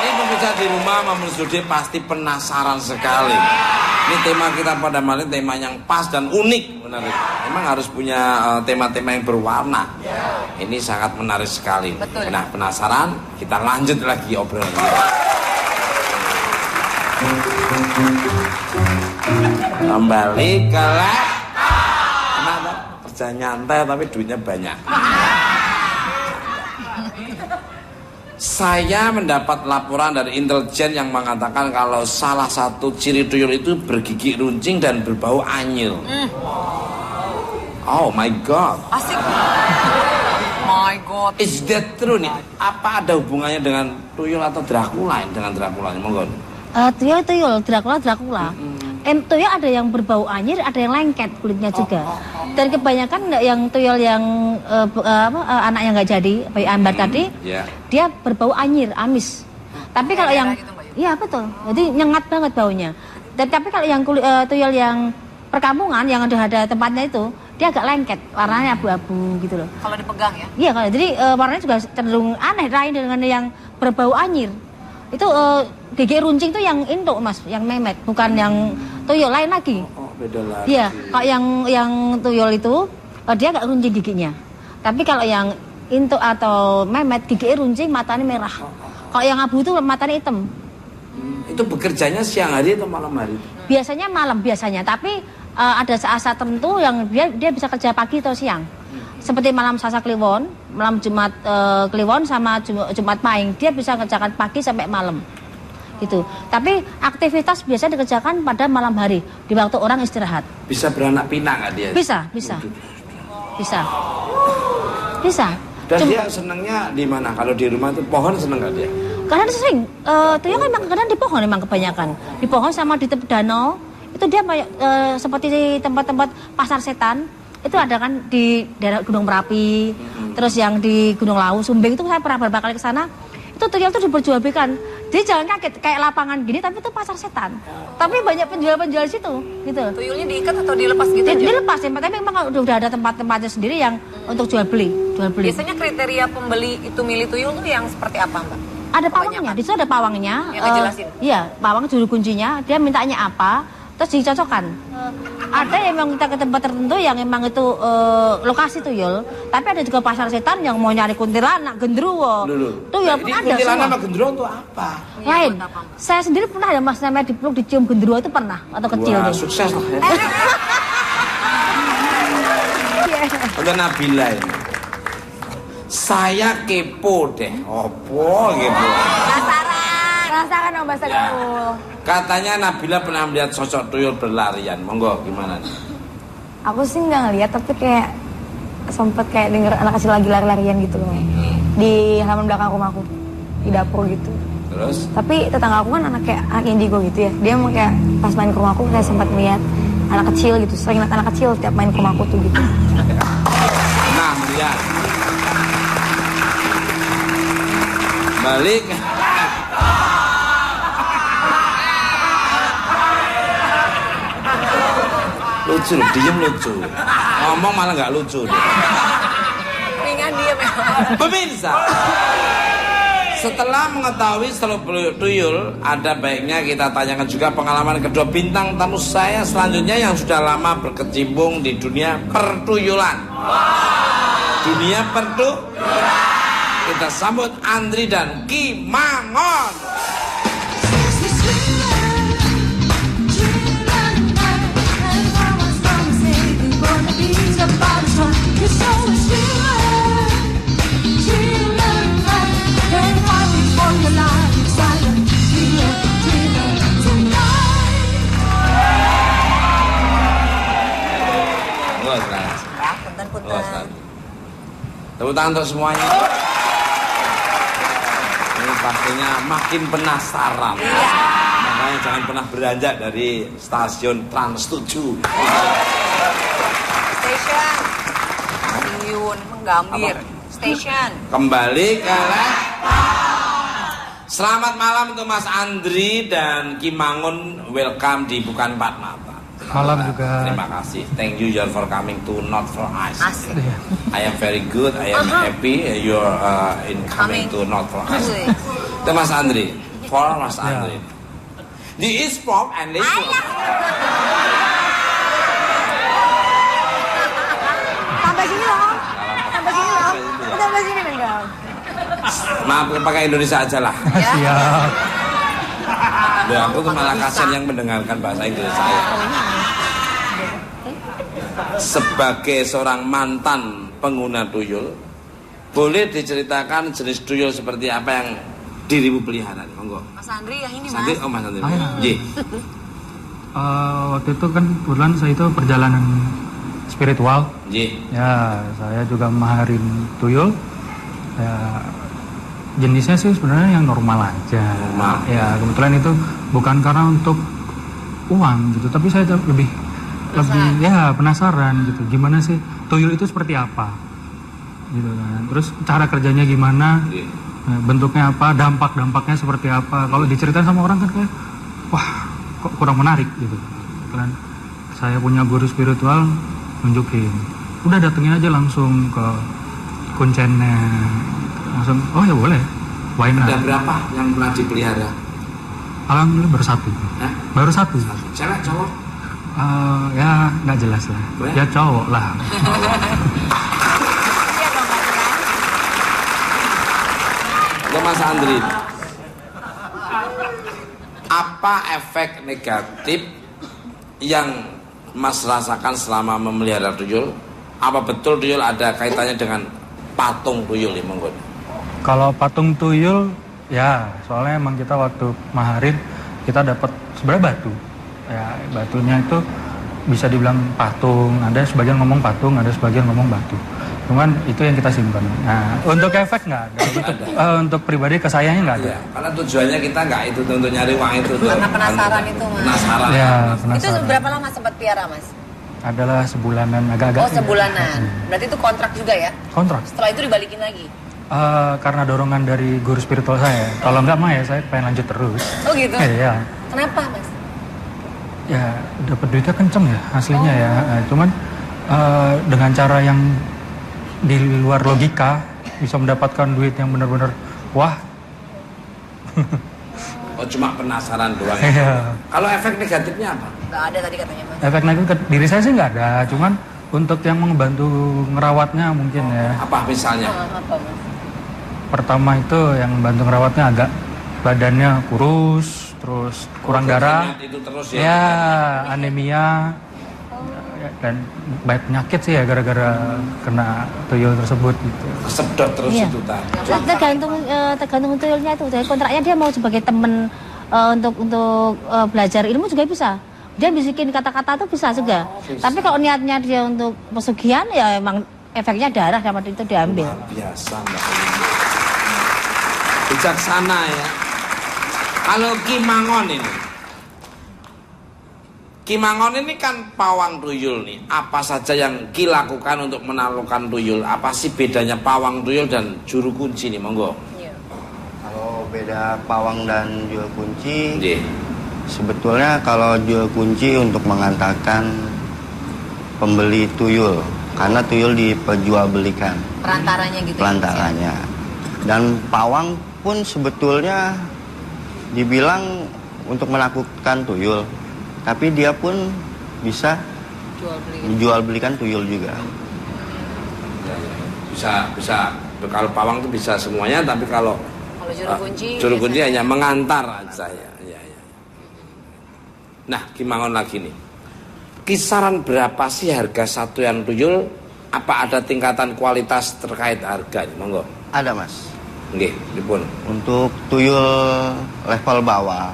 Ini pemirsa di rumah Mamun Sudi pasti penasaran sekali. Ini tema kita pada malam tema yang pas dan unik, menarik. Memang harus punya tema-tema yang berwarna. Ini sangat menarik sekali. Betul. Nah, penasaran? Kita lanjut lagi obrolan kita. Kembali ke lab. Kenapa? Kerja nyantai tapi duitnya banyak. Saya mendapat laporan dari intelijen yang mengatakan kalau salah satu ciri tuyul itu bergigi runcing dan berbau anyir. Oh my god. Asik. My God. Is that true nih? Apa ada hubungannya dengan tuyul atau Dracula? Dengan Dracula? Monggo. Tuyul, Dracula. Tuyul ada yang berbau anyir, ada yang lengket kulitnya juga. Dan kebanyakan yang tuyul yang anak yang nggak jadi, bayi ambar tadi, dia berbau anyir, amis. Tapi kalau yang, iya betul, jadi nyengat banget baunya. Tapi kalau yang tuyul yang perkampungan, yang ada tempatnya itu, dia agak lengket, warnanya abu-abu gitu loh. Kalau dipegang ya? Iya, jadi warnanya juga cenderung aneh, lain dengan yang berbau anyir. Itu gigi runcing tuh yang induk mas, yang memet, bukan yang tuyul lain lagi. Oh, beda lagi. Iya, kalau yang tuyul itu dia nggak runcing giginya. Tapi kalau yang induk atau memet gigi runcing, matanya merah. Kalau yang abu itu matanya hitam. Itu bekerjanya siang hari atau malam hari? Biasanya malam biasanya, tapi ada saat-saat tertentu yang dia bisa kerja pagi atau siang. Seperti malam Selasa Kliwon, malam Jumat Kliwon sama Jumat Pahing, dia bisa kerjakan pagi sampai malam. Gitu. Tapi aktivitas biasa dikerjakan pada malam hari, di waktu orang istirahat. Bisa beranak pinak nggak dia? Bisa. Dan dia senangnya di mana? Kalau di rumah itu pohon seneng nggak dia? Karena dia sering, tuyul kan memang kadang di pohon memang kebanyakan. Di pohon sama di tepi danau, itu dia seperti tempat-tempat pasar setan. Itu ada kan di daerah Gunung Merapi, terus yang di Gunung Lawu, Sumbing itu saya pernah beberapa kali ke sana. Itu tuyul itu diperjualbelikan. Jadi jangan kaget kayak lapangan gini tapi itu pasar setan. Tapi banyak penjual-penjual di situ gitu. Tuyulnya diikat atau dilepas gitu aja? Dilepas ya, tapi memang udah ada tempat-tempatnya sendiri yang untuk jual beli. Biasanya kriteria pembeli itu milih tuyul tuh yang seperti apa, Mbak? Ada pawangnya, di situ ada pawangnya. Yang ngejelasin? Iya, pawang juru kuncinya, dia mintanya apa, terus dicocokkan. Ada yang memang kita ke tempat tertentu yang memang itu lokasi tuyul, tapi ada juga pasar setan yang mau nyari kuntilanak, genderuwo. Tuyul pun ada kuntilanak semua. sama genderuwo untuk apa? Lain. Saya sendiri pernah ada mas namanya dipeluk dicium genderuwo itu pernah atau kecil Wah, tuh. sukses lah ya. Untuk Nabila ini. Saya kepo deh. Opo kepo? Penasaran dong bahasa gaul. Katanya Nabila pernah melihat sosok tuyul berlarian. Monggo gimana nih? Aku sih nggak ngeliat tapi kayak sempet kayak denger anak kecil lagi lari-larian gitu loh. Di halaman belakang rumahku. Di dapur gitu. Terus? Tapi tetangga aku kan anak indigo gitu ya. Dia emang kayak pas main ke rumahku kayak sempat melihat anak kecil gitu. Sering lihat anak kecil tiap main ke rumahku tuh gitu. Nah, melihat. Balik. Lucu, diem lucu. Ngomong malah nggak lucu. Ringan dia memang. Pemirsa, Setelah mengetahui seluk-beluk tuyul, ada baiknya kita tanyakan juga pengalaman kedua bintang tamu saya selanjutnya yang sudah lama berkecimpung di dunia pertuyulan. Dunia pertuyulan. Kita sambut Andri dan Ki Mangon. Tepuk tangan untuk semuanya. Ini pastinya makin penasaran. Makanya jangan pernah beranjak dari stasiun Trans 7. Station. Stasiun menggambir. Station. Kembali ke Selamat malam untuk Mas Andri dan Ki Mangun. Welcome di Bukan Empat Mata. Malam juga. Terima kasih. Thank you for coming to Not For Us. Asik. I am very good. I am happy you're in coming to Not For Us. Itu Mas Andri. For Mas Andri. The East Pop and this Sampai sini loh. Sampai sini loh. Sampai sini Bang. Maaf, pakai Indonesia aja lah. Siap. Duh, aku tuh malah kasihan yang mendengarkan bahasa Inggris saya. Sebagai seorang mantan pengguna tuyul, boleh diceritakan jenis tuyul seperti apa yang dirimu pelihara? Monggo. Mas Andri yang ini, Mas Andri, Mas. oh Mas Andri. Iya. Ji. Waktu itu kan kebetulan saya itu perjalanan spiritual. Ji. Ya, saya juga maharin tuyul. Ya, jenisnya sih sebenarnya yang normal aja. Normal. Ya, kebetulan itu bukan karena untuk uang gitu, tapi saya lebih ya penasaran gitu. Gimana sih tuyul itu seperti apa? Gitu kan. Terus cara kerjanya gimana? Bentuknya apa? Dampak-dampaknya seperti apa? Kalau diceritain sama orang kan kayak wah, kok kurang menarik gitu. Kan saya punya guru spiritual nunjukin. Udah datengin aja langsung ke kuncennya. Langsung, oh ya boleh. Why not? Ada berapa yang pernah dipelihara? Alhamdulillah baru satu. Hah? Baru satu. Cewek, cowok? Ya nggak jelas lah. Boleh? Ya cowok lah. Ke Mas Andri. Apa efek negatif yang Mas rasakan selama memelihara tuyul? Apa betul tuyul ada kaitannya dengan patung tuyul ya, monggo? Kalau patung tuyul, ya soalnya emang kita waktu maharin kita dapat sebenarnya batu. Ya batunya itu bisa dibilang patung. Ada sebagian ngomong patung, ada sebagian ngomong batu. Cuman itu yang kita simpan. Nah, untuk efek nggak ada. Untuk pribadi ke sayanya nggak ada. Ya, karena tujuannya kita nggak itu untuk nyari uang itu. Karena penasaran itu, Mas. Penasaran. Ya, Itu penasaran. berapa lama sempat piara, Mas? Adalah sebulanan agak-agak. Oh, sebulanan. Berarti itu kontrak juga ya? Kontrak. Setelah itu dibalikin lagi? Karena dorongan dari guru spiritual saya. Kalau nggak mah ya saya pengen lanjut terus. Oh gitu? Iya. Kenapa, Mas? Ya dapat duitnya kenceng ya aslinya ya. Cuman dengan cara yang di luar logika bisa mendapatkan duit yang benar-benar wah. Oh, cuma penasaran doang. Iya. Kalau efek negatifnya apa? Nggak ada tadi katanya, Mas. Efek negatif ke diri saya sih nggak ada. Cuman untuk yang membantu ngerawatnya mungkin ya. Apa misalnya? Apa, Mas? Pertama itu yang membantu ngerawatnya agak badannya kurus, terus kurang darah. Itu terus Ya, ya. anemia dan banyak penyakit sih ya gara-gara kena tuyul tersebut gitu. Kesedot terus Iya. itu tadi. Tergantung tuyulnya itu. Jadi kontraknya dia mau sebagai teman untuk belajar ilmu juga bisa. Dia bisikin kata-kata tuh bisa juga. Tapi kalau niatnya dia untuk pesugihan ya emang efeknya darah sama itu diambil. Luar biasa Mbak Lini. Bijaksana ya. Kalau Ki Mangon ini. Ki Mangon ini kan pawang tuyul nih. Apa saja yang Ki lakukan untuk menaklukkan tuyul? Apa sih bedanya pawang tuyul dan juru kunci nih, monggo? Kalau beda pawang dan jual kunci, Iya. sebetulnya kalau jual kunci untuk mengantarkan pembeli tuyul, karena tuyul diperjualbelikan Perantaranya gitu. pelantaranya. Dan pawang pun sebetulnya dibilang untuk menakutkan tuyul, tapi dia pun bisa jual belikan tuyul juga. Bisa kalau pawang itu bisa semuanya, tapi kalau juru kunci hanya mengantar aja ya. Nah, Kimangon lagi nih. Kisaran berapa sih harga satuan tuyul? Apa ada tingkatan kualitas terkait harga? Monggo. Ada, Mas. Nggih, dipun. Untuk tuyul level bawah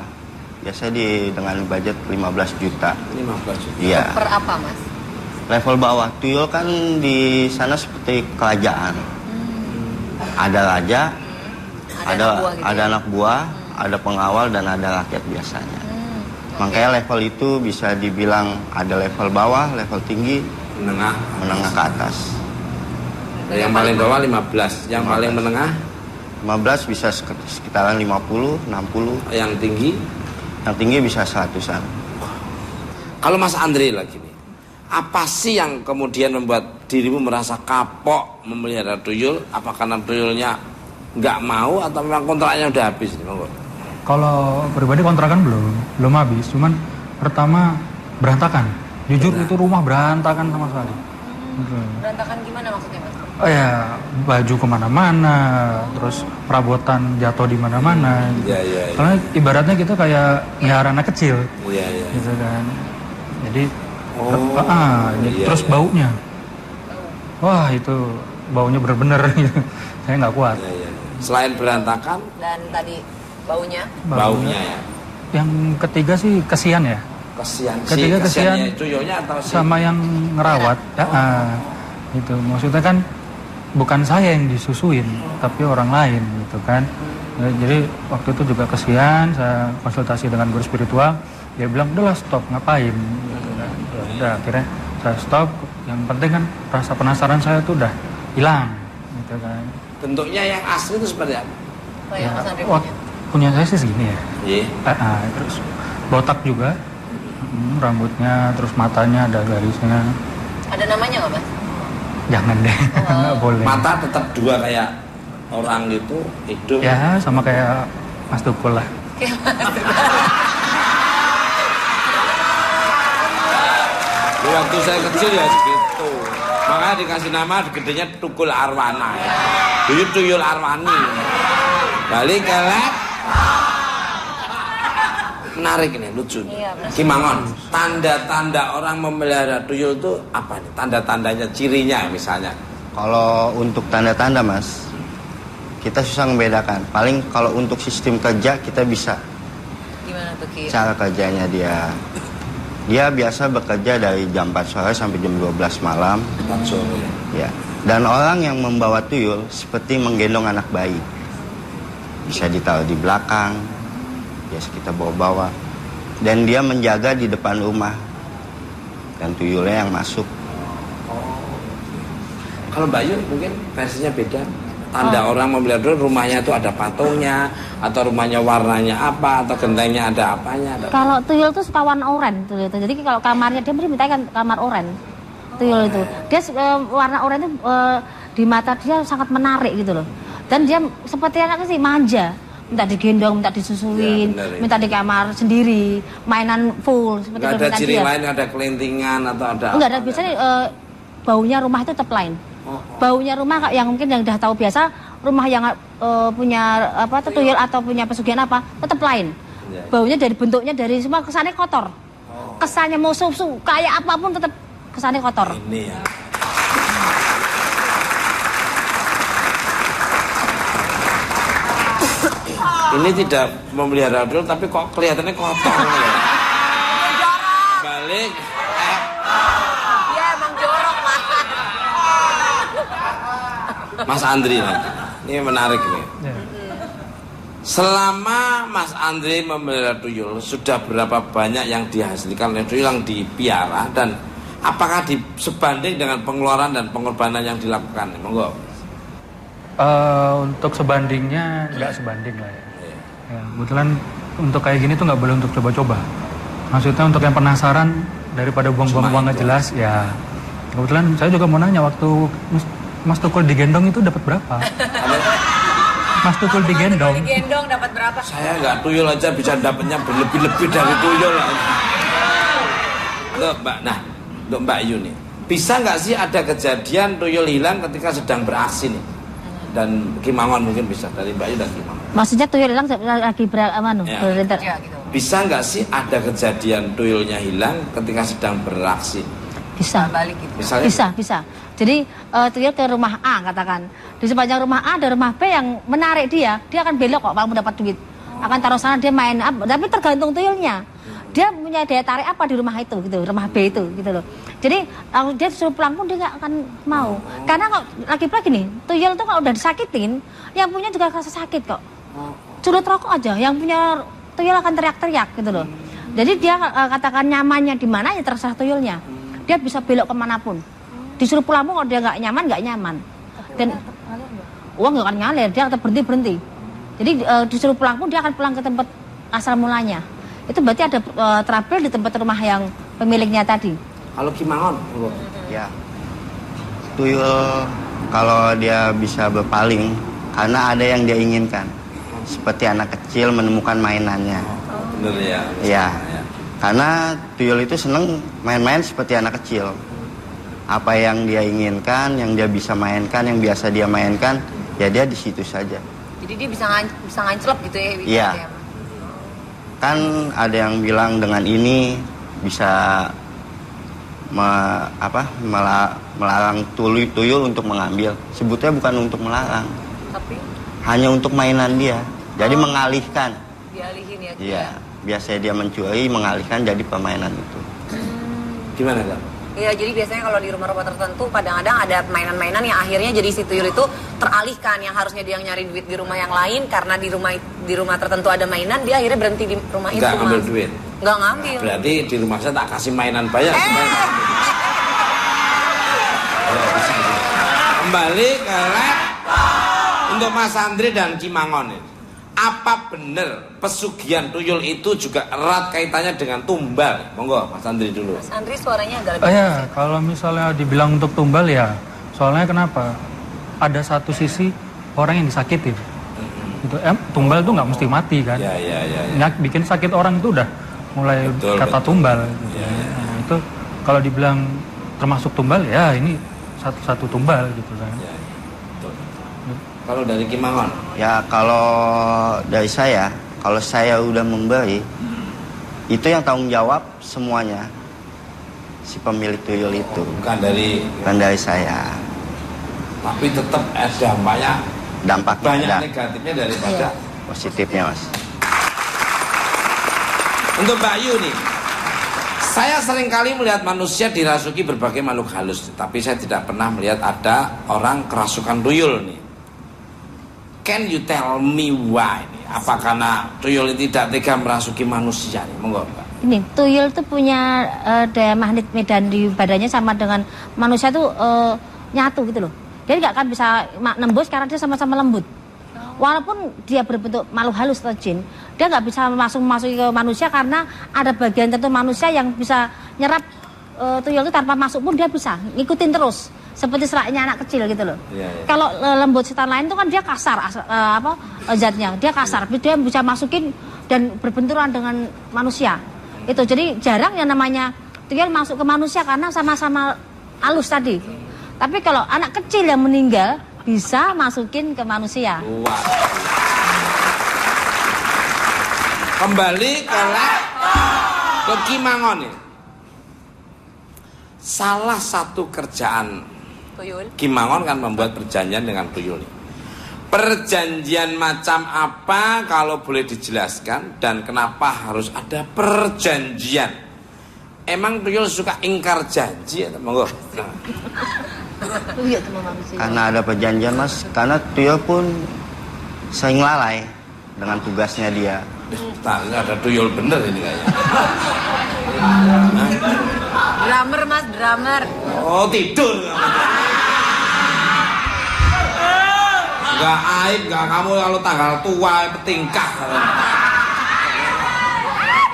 biasa dengan budget 15 juta. 15 juta. Iya. Per apa, Mas? Level bawah tuyul kan di sana seperti kerajaan. Ada raja, ada anak buah, ada pengawal dan ada rakyat biasanya. Makanya level itu bisa dibilang ada level bawah, level tinggi, menengah ke atas. Yang paling bawah 15, yang paling menengah 15 bisa sekitaran 50, 60. Yang tinggi? Yang tinggi bisa 100-an. Kalau Mas Andre lagi nih, apa sih yang kemudian membuat dirimu merasa kapok memelihara tuyul? Apa karena tuyulnya nggak mau atau memang kontraknya udah habis? Monggo. Kalau pribadi kontrakan belum habis, cuman pertama berantakan. Jujur itu rumah berantakan sama sekali. Berantakan gimana maksudnya, Mas? Oh ya, baju kemana-mana, terus perabotan jatuh di mana-mana. Iya. Karena ibaratnya kita kayak melihara anak kecil. Iya. Gitu kan. Jadi iya, terus baunya. Wah, itu baunya bener-bener gitu. Saya nggak kuat. Iya. Selain berantakan Dan tadi baunya ya. Yang ketiga sih kesian ya. Ketiga kesian tuyulnya atau sama yang ngerawat. Itu maksudnya kan bukan saya yang disusuin, tapi orang lain gitu kan. Jadi waktu itu juga kesian, saya konsultasi dengan guru spiritual, dia bilang udahlah stop, ngapain gitu kan. Ya udah, akhirnya saya stop. Yang penting kan rasa penasaran saya tuh udah hilang gitu kan. Bentuknya yang asli itu seperti apa? yang Mas Andre punya? Punya saya sih segini ya. Iya. Terus botak juga, rambutnya, terus matanya ada garisnya. Ada namanya nggak, Mas? Jangan deh, nggak boleh. Mata tetap dua kayak orang gitu, hidung. Ya sama kayak Mas Tukul lah. Waktu saya kecil ya segitu. Makanya dikasih nama gedenya Tukul Arwana. Tuyul Arwani. Balik ke lab. Menarik ini, lucu. Iya, Kimangon, tanda-tanda orang memelihara tuyul itu apa nih? Tanda-tandanya, cirinya misalnya. Kalau untuk tanda-tanda, Mas, kita susah membedakan. Paling kalau untuk sistem kerja kita bisa. Gimana tuh, Ki? Cara kerjanya dia biasa bekerja dari jam 4 sore sampai jam 12 malam. 4 sore. Ya. Dan orang yang membawa tuyul seperti menggendong anak bayi. Bisa ditaruh di belakang, biasa kita bawa-bawa. Dan dia menjaga di depan rumah. Dan tuyulnya yang masuk. Kalau Mbak Yu mungkin versinya beda. Tanda orang memelihara tuyul, rumahnya itu ada patungnya, atau rumahnya warnanya apa, atau gentengnya ada apanya. Kalau tuyul itu suka warna oranye tuyul itu. Jadi kalau kamarnya dia minta kan kamar oranye. Tuyul itu. Dia warna oranye itu di mata dia sangat menarik gitu loh. Dan dia seperti anak sih manja. Minta digendong, minta disusuin, ya, minta di kamar sendiri, mainan full seperti itu. Nggak ada ciri dia. lain, ada kelintingan atau ada. Enggak ada, biasanya baunya rumah itu tetap lain. Baunya rumah yang mungkin yang udah tahu biasa, rumah yang punya apa tuyul atau punya pesugihan apa, tetap lain. Baunya dari bentuknya dari semua kesannya kotor. Kesannya mau susu kayak apapun tetap kesannya kotor. Ini ya. Ini tidak memelihara tuyul tapi kok kelihatannya kotor ya. Balik. Iya emang jorok, Mas. Mas Andri lagi. Ini menarik nih. Selama Mas Andri memelihara tuyul, sudah berapa banyak yang dihasilkan oleh tuyul yang dipiara, dan apakah sebanding dengan pengeluaran dan pengorbanan yang dilakukan? Monggo. Untuk sebandingnya nggak sebanding lah ya. Ya, kebetulan untuk kayak gini tuh nggak boleh untuk coba-coba. Maksudnya untuk yang penasaran daripada buang-buang nggak jelas ya. Kebetulan saya juga mau nanya waktu Mas Tukul digendong itu dapat berapa? Mas Tukul digendong. Digendong dapat berapa? Saya nggak tuyul aja bisa dapatnya berlebih-lebih dari tuyul. Untuk Mbak Yu nih, bisa nggak sih ada kejadian tuyul hilang ketika sedang beraksi nih? Dan Kimangon mungkin bisa, dari Mbak Yu dan Kimangon. Maksudnya tuyul hilang lagi berlintas. Ya, gitu. Bisa nggak sih ada kejadian tuyulnya hilang ketika sedang beraksi? Bisa. Balik gitu. Misalnya? Bisa. Jadi tuyul ke rumah A katakan. Di sepanjang rumah A ada rumah B yang menarik dia akan belok kok kalau mendapat duit. Akan taruh sana dia main apa, tapi tergantung tuyulnya. Dia punya daya tarik apa di rumah itu gitu, rumah B itu gitu loh. Jadi kalau dia suruh pulang pun dia nggak akan mau. Karena kok lagi-lagi nih, tuyul itu kalau udah disakitin, yang punya juga rasa sakit kok. Curut rokok aja, yang punya tuyul akan teriak-teriak gitu loh. Jadi dia katakan nyamannya di mana ya terserah tuyulnya. Dia bisa belok kemanapun. Disuruh pulang pun kalau dia nggak nyaman. Dan uang nggak akan ngalir, dia akan berhenti. Jadi disuruh pulang pun dia akan pulang ke tempat asal mulanya. Itu berarti ada trouble di tempat rumah yang pemiliknya tadi. Kalau Kimangon, Ya, tuyul kalau dia bisa berpaling karena ada yang dia inginkan. Seperti anak kecil menemukan mainannya. Bener ya? Iya. Karena tuyul itu seneng main-main seperti anak kecil. Apa yang dia inginkan, yang dia bisa mainkan, yang biasa dia mainkan, ya dia di situ saja. Jadi dia bisa nganclep gitu ya? Iya. Kan ada yang bilang dengan ini bisa melarang tuyul untuk mengambil. Sebutnya bukan untuk melarang, tapi hanya untuk mainan dia. Jadi mengalihkan. Dialihin ya? Iya. Biasanya dia mencuri, mengalihkan jadi permainan itu. Gimana Kak? Iya, jadi biasanya kalau di rumah-rumah tertentu kadang-kadang ada mainan-mainan yang akhirnya jadi si tuyul itu teralihkan, yang harusnya dia nyari duit di rumah yang lain karena di rumah tertentu ada mainan, dia akhirnya berhenti di rumah itu. Nggak ngambil duit? Nggak ngambil. Berarti di rumah saya tak kasih mainan banyak. Kembali ke lab untuk Mas Andri dan Kimangon ini. Apa benar pesugihan tuyul itu juga erat kaitannya dengan tumbal? Monggo Mas Andri dulu. Mas Andri suaranya agak lebih Ya, kalau misalnya dibilang untuk tumbal ya, soalnya kenapa? Ada satu sisi orang yang disakitin. Gitu. Tumbal itu nggak mesti mati kan? Ya. Bikin sakit orang itu udah mulai kata tumbal. Gitu. Nah, itu kalau dibilang termasuk tumbal ya ini satu tumbal gitu kan. Kalau dari Kimangon? Ya kalau dari saya, kalau saya udah memberi, itu yang tanggung jawab semuanya si pemilik tuyul itu. Bukan dari saya. Tapi tetap ada dampaknya banyak ada. Negatifnya daripada Positifnya Mas. Untuk Mbak Yu nih, saya seringkali melihat manusia dirasuki berbagai makhluk halus, tapi saya tidak pernah melihat ada orang kerasukan tuyul nih. Can you tell me why? Apa karena tuyul ini tidak tega merasuki manusia? Monggo, Pak. Ini tuyul itu punya daya magnet medan di badannya sama dengan manusia tuh nyatu gitu loh. Dia nggak akan bisa nembus karena dia sama-sama lembut. Walaupun dia berbentuk makhluk halus atau jin, dia nggak bisa masuk ke manusia karena ada bagian tertentu manusia yang bisa nyerap tuyul itu tanpa masuk pun dia bisa ngikutin terus. Seperti seraknya anak kecil gitu loh. Kalau lembut setan lain itu kan dia kasar zatnya, dia kasar, dia bisa masukin dan berbenturan dengan manusia. Itu jadi jarang yang namanya tuyul masuk ke manusia karena sama-sama halus tadi. Tapi kalau anak kecil yang meninggal bisa masukin ke manusia. Wah. Kembali ke Kimangon nih. Salah satu kerjaan tuyul. Kimangon kan membuat perjanjian dengan tuyul. Perjanjian macam apa kalau boleh dijelaskan dan kenapa harus ada perjanjian? Emang tuyul suka ingkar janji ya? Monggo. Karena ada perjanjian Mas, karena tuyul pun sering lalai dengan tugasnya dia. Ini ada tuyul bener ini kayaknya. Drummer Mas, drummer. Oh tidur. Gak aib, gak kamu kalau tanggal tua petingkah.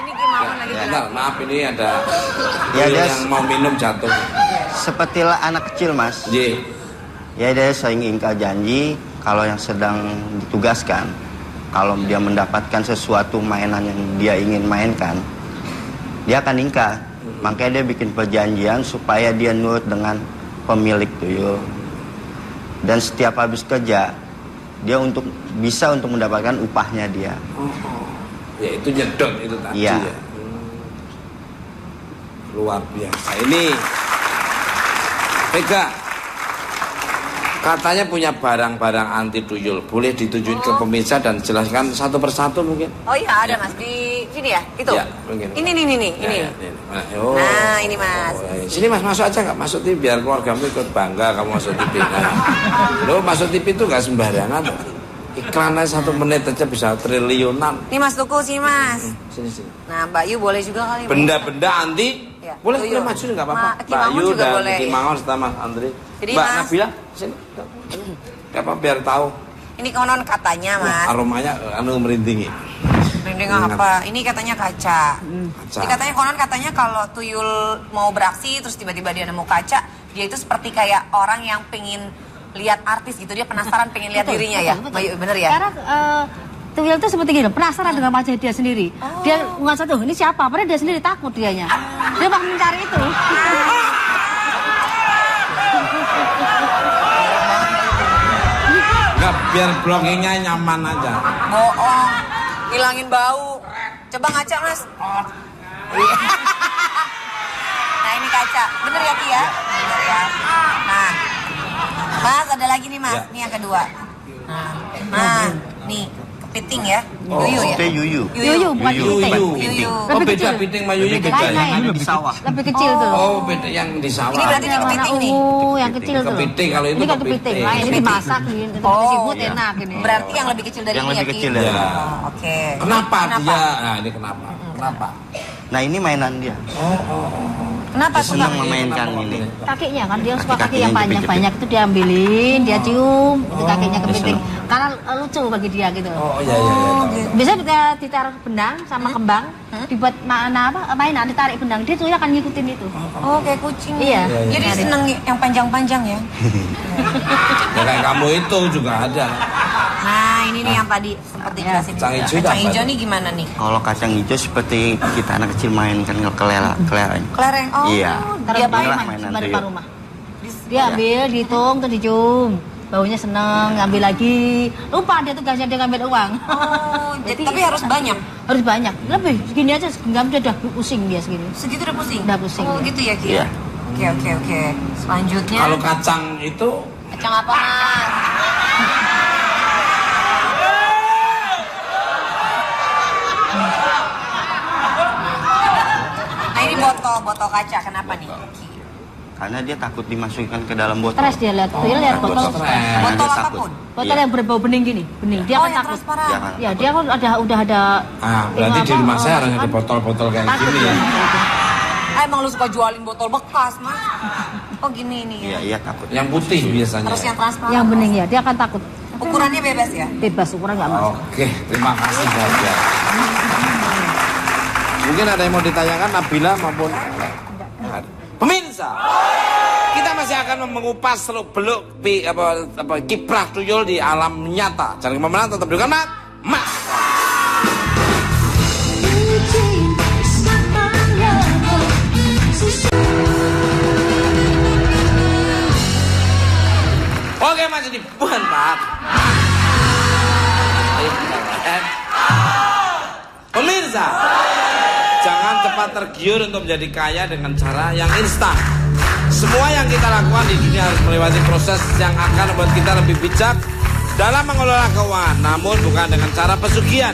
Ini Kimangon lagi Bentar, maaf ini ada Ya, tuyul dia yang mau minum jatuh. Seperti anak kecil Mas. Iya. Ya dia sering ingkar janji. kalau yang sedang ditugaskan, kalau dia mendapatkan sesuatu mainan yang dia ingin mainkan, dia akan ingkar. Makanya dia bikin perjanjian supaya dia nurut dengan pemilik tuyul. Dan setiap habis kerja, dia bisa untuk mendapatkan upahnya dia. Ya itu nyedot itu tadi Iya. ya. Luar biasa. Ini Vega katanya punya barang-barang anti tuyul. Boleh ditunjukin ke pemirsa dan jelaskan satu persatu mungkin? Oh iya ada mas di sini ya itu. Ya, mungkin. Ini. Ya, oh. Nah ini mas. Oh, sini mas masuk aja nggak masuk TV biar keluargamu ikut bangga kamu masuk TV. Nah, lo masuk TV itu nggak sembarangan. Iklannya 1 menit aja bisa triliunan. Ini mas Tuku sini mas. Sini. Nah Mbak Yu boleh juga kali. Benda-benda anti. Ya, boleh tuyul. maju nggak apa-apa. Ki Mangun Bayu juga dan boleh. Ki Mangun serta Mas Andri. Jadi, Mbak Mas. Nabila sini. Nggak apa biar tahu. Ini konon katanya mas. Aromanya merindingi. Merinding apa? Ini katanya kaca. Ini katanya kalau tuyul mau beraksi terus tiba-tiba dia nemu kaca, dia itu seperti kayak orang yang pengen lihat artis gitu, dia penasaran pengen lihat dirinya ya. Bayu bener ya? Karena tuyul itu seperti gini, penasaran dengan wajah dia sendiri. Dia nggak tuh ini siapa, padahal dia sendiri takut dianya. Dia mau mencari itu. Nggak, biar bloggingnya nyaman aja. Bohong, hilangin bau. Coba ngaca mas. Nah ini kaca, bener ya Ki ya? Bener ya. Nah, mas ada lagi nih mas, Ya. ini yang kedua. Nah, nih kepiting ya, yuyu ya. Itu yuyu. Yuyu bukan piting. Yuyu. Oh Lebih beda kecil. piting sama yuyu beda Lain, ya? lain. Di sawah. Lebih kecil tuh. Oh beda yang di sawah. Ini berarti Yang warna kepiting nih. ungu, yang kecil tuh. Kepiting, kalau itu ini kan kepiting. kepiting. Lain ini dimasak, disebut enak ini. Berarti yang lebih kecil dari Yang ini ya lebih Ki? kecil ya. Oh, oke. Kenapa dia? Nah ini kenapa? Kenapa? Nah ini mainan dia. Kenapa Dia suka? senang memainkan ini. Kakinya kan dia suka kaki Kaki-kakinya yang panjang jepit-jepit. banyak itu dia ambilin, dia cium, itu kakinya kepiting. Karena lucu bagi dia gitu. Oh iya. Tahu. Biasanya kita ditaruh benang sama kembang, dibuat mainan, ditarik benang, dia tuh akan ngikutin itu. Oh kayak kucing. Iya. Jadi Nyari. seneng yang panjang-panjang ya. Ya kayak kamu itu juga ada. Nah ini nih yang tadi sempat dijelasin. Kacang hijau Kacang apa hijau itu? nih gimana nih? Kalau kacang hijau seperti kita anak kecil mainkan kelereng. Kelereng. Oh. Iya. Taruh Dia di depan inilah rumah, mainan depan tuyul. rumah. Dia ambil, dihitung, terus dicium. Baunya seneng, ngambil lagi. Lupa dia tugasnya dia ngambil uang. Oh, tapi harus banyak. Harus banyak. Lebih, segini aja, genggam dia udah pusing dia segini. Segitu udah pusing. Udah pusing, Oh ya. gitu ya Ki. Iya. Oke. Selanjutnya. Kalau kacang itu Kacang apa mas? Nah ini botol kaca, kenapa nih? Karena dia takut dimasukkan ke dalam botol. Stres dia lihat, tuyul lihat Takut botol. stres. Botol Karena dia apapun? takut. Botol Iya. yang berbau bening gini, bening. Dia Oh akan yang takut. transparan. Jangan. Ya, dia kan udah ada. berarti di rumah saya harus ada kan botol-botol kayak takut gini dia. ya. Emang lu suka jualin botol bekas mas? Oh gini nih Iya, ya. iya takut. Yang putih biasanya. Harus yang transparan. Yang bening ya, dia akan takut. Ukurannya bebas ya? Bebas ukuran nggak masuk. Oke, terima kasih Bapak. Mungkin ada yang mau ditanyakan Nabila maupun pemirsa. Kita masih akan mengupas seluk-beluk kiprah tuyul di alam nyata. Jangan kemana-mana, tetap dengan Mas. Oke Mas ini mantap. Pemirsa, jangan cepat tergiur untuk menjadi kaya dengan cara yang instan. Semua yang kita lakukan di dunia harus melewati proses yang akan membuat kita lebih bijak dalam mengelola keuangan, namun bukan dengan cara pesugihan.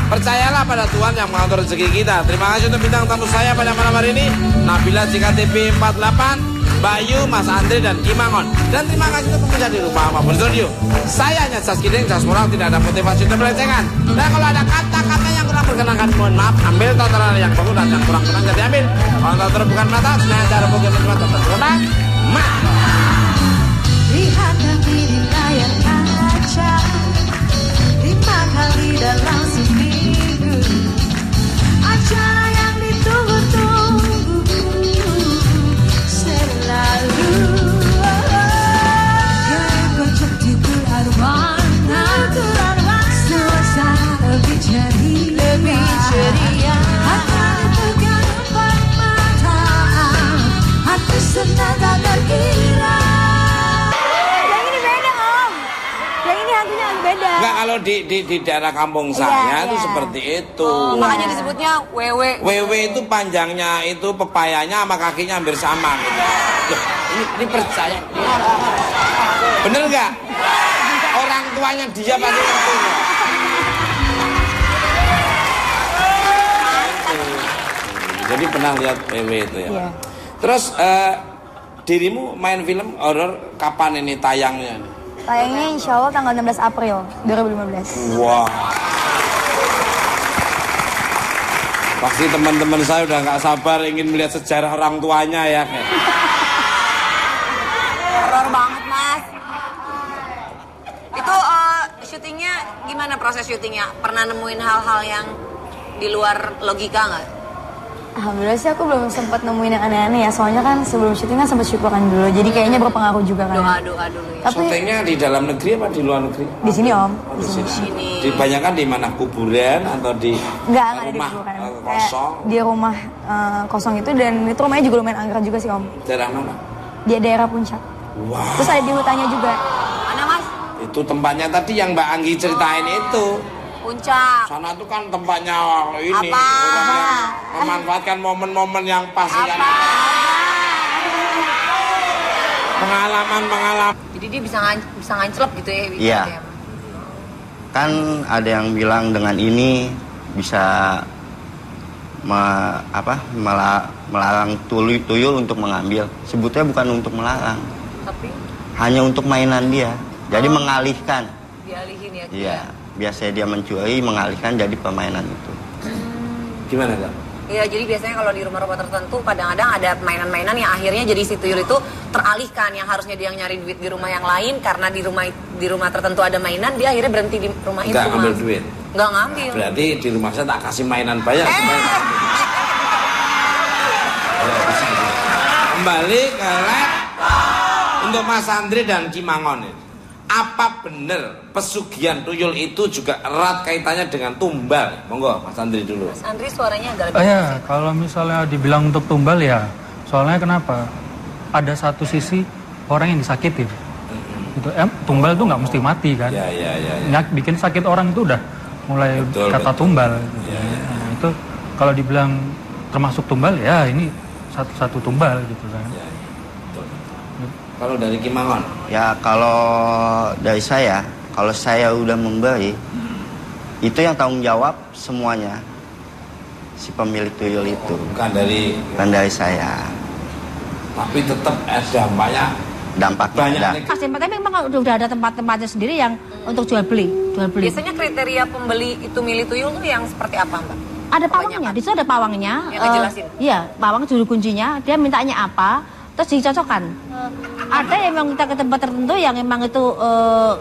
Percayalah pada Tuhan yang mengatur rezeki kita. Terima kasih untuk bintang tamu saya pada malam hari ini, Nabila CKTV 48, Bayu, Mas Andri, dan Ki Mangun. Dan terima kasih untuk pemirsa di rumah maupun studio. Saya hanya Saskideng, Sasporang, tidak ada motivasi untuk melencengkan. Dan kalau ada kata-kata yang kurang berkenan, mohon maaf. Ambil tataran yang bagus dan yang kurang jadi ambil. Kalau tataran bukan mata, sebenarnya cara bukan mata terkotak. Lihatkan diri layar kaca 5 kali dalam seminggu, acara yang ditunggu-tunggu selalu. Gaya kocok di arwah kalau di daerah kampung saya itu seperti itu. Makanya disebutnya wewe. Wewe itu panjangnya itu pepayanya sama kakinya hampir sama gitu. Loh, ini percaya. Bener nggak? Orang tuanya dia pasti ngerti nggak? Jadi pernah lihat wewe itu ya. Iya. Terus dirimu main film horor kapan ini tayangnya? Tayangnya insya Allah tanggal 16 April 2015. Wah. Pasti teman-teman saya udah nggak sabar ingin melihat sejarah orang tuanya ya. Horor banget mas. Itu syutingnya gimana proses syutingnya? Pernah nemuin hal-hal yang di luar logika nggak? Alhamdulillah sih aku belum sempat nemuin yang aneh-aneh ya. Soalnya kan sebelum syuting kan sempat syukuran dulu. Jadi kayaknya berpengaruh juga kan. Doa dulu ya. Tapi Syutingnya di dalam negeri apa di luar negeri? di sini Om. Di sini. Dibanyakan di mana, kuburan atau di Enggak ada di rumah kuburan. kosong? Di rumah kosong itu, dan itu rumahnya juga lumayan angker juga sih Om. Daerah mana? Di daerah Puncak. Wah. Terus ada di hutannya juga. Mana mas? Itu tempatnya tadi yang Mbak Anggi ceritain itu. Puncak. Sana tuh kan tempatnya ini Apa? orang yang memanfaatkan momen-momen yang pas kan. Pengalaman. Jadi dia bisa ngancelep gitu ya? Iya. Kan ada yang bilang dengan ini bisa melarang tuyul untuk mengambil. Sebutnya bukan untuk melarang, Tapi hanya untuk mainan dia. Jadi mengalihkan. dialihin ya? Iya. Biasanya dia mencuri, mengalihkan jadi permainan itu. Gimana Kak? Iya, jadi biasanya kalau di rumah-rumah tertentu kadang-kadang ada mainan-mainan yang akhirnya jadi si tuyul itu teralihkan, yang harusnya dia nyari duit di rumah yang lain karena di rumah tertentu ada mainan, dia akhirnya berhenti di rumah itu. Nggak Mas. ambil duit? Nggak ngambil. Berarti di rumah saya tak kasih mainan banyak. Kembali ke lab untuk Mas Andri dan Kimangon ini. Apa benar pesugihan tuyul itu juga erat kaitannya dengan tumbal? Monggo Mas Andri dulu. Mas Andri suaranya agak lebih Ya, kalau misalnya dibilang untuk tumbal ya, soalnya kenapa? Ada satu sisi orang yang disakitin. Gitu. Tumbal tuh nggak mesti mati kan? Ya. Bikin sakit orang itu udah mulai Betul, kata betul. tumbal. Gitu. Nah, itu kalau dibilang termasuk tumbal ya ini satu tumbal gitu kan. Ya, betul. Kalau dari Kimangon? Ya kalau dari saya, kalau saya udah memberi, itu yang tanggung jawab semuanya si pemilik tuyul itu. Bukan dari saya. Tapi tetap ada Dampaknya banyak ada. negatif. Tapi memang udah ada tempat-tempatnya sendiri yang untuk jual beli. Biasanya kriteria pembeli itu milih tuyul tuh yang seperti apa Mbak? Ada pawangnya, di situ ada pawangnya. Yang ngejelasin? Iya, pawang juru kuncinya, dia mintanya apa, terus dicocokkan. Ada yang memang kita ke tempat tertentu yang memang itu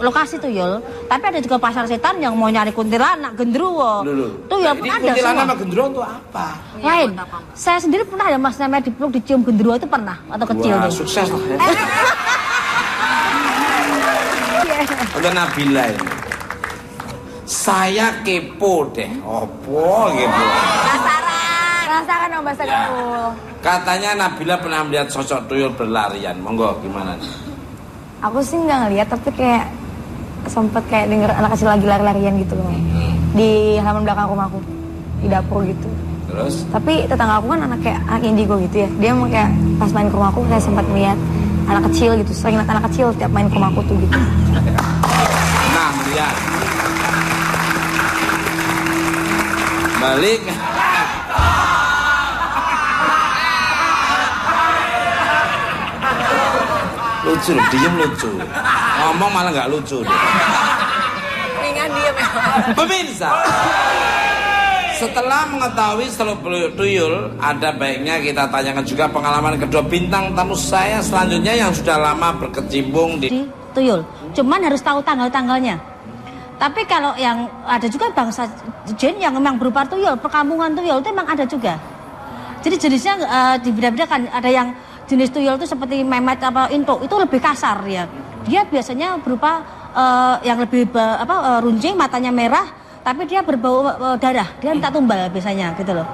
lokasi tuyul, tapi ada juga pasar setan yang mau nyari kuntilanak, genderuwo. Tuyul pun ada kuntilanak semua. sama genderuwo itu apa? Lain, saya sendiri pernah ya mas, namanya dipeluk, dicium genderuwo itu pernah, atau kecil Wah, deh. sukses lah ya. Untuk Nabila ini. Saya kepo deh. Opo kepo? Penasaran Om bahasa Ya. gaul. Katanya Nabila pernah melihat sosok tuyul berlarian. Monggo gimana nih? Aku sih nggak ngeliat, tapi kayak sempet kayak denger anak kecil lagi lari-larian gitu loh. Di halaman belakang rumahku, di dapur gitu. Terus? Tapi tetangga aku kan anak indigo gitu ya. Dia emang kayak pas main ke rumahku kayak sempat melihat anak kecil gitu. Sering lihat anak kecil tiap main ke rumahku tuh gitu. Nah, melihat. Balik. Lucu, diem lucu. Ngomong malah nggak lucu. Ringan dia memang. Pemirsa, setelah mengetahui seluk beluk tuyul, ada baiknya kita tanyakan juga pengalaman kedua bintang tamu saya selanjutnya yang sudah lama berkecimpung di Tuyul, cuman harus tahu tanggal-tanggalnya. Tapi kalau yang ada juga bangsa jin yang memang berupa tuyul, perkampungan tuyul itu memang ada juga. Jadi jenisnya dibeda-bedakan. Ada yang jenis tuyul itu seperti memet apa intuk, itu lebih kasar ya. Dia biasanya berupa yang lebih runcing, matanya merah, tapi dia berbau darah. Dia minta tumbal biasanya gitu loh.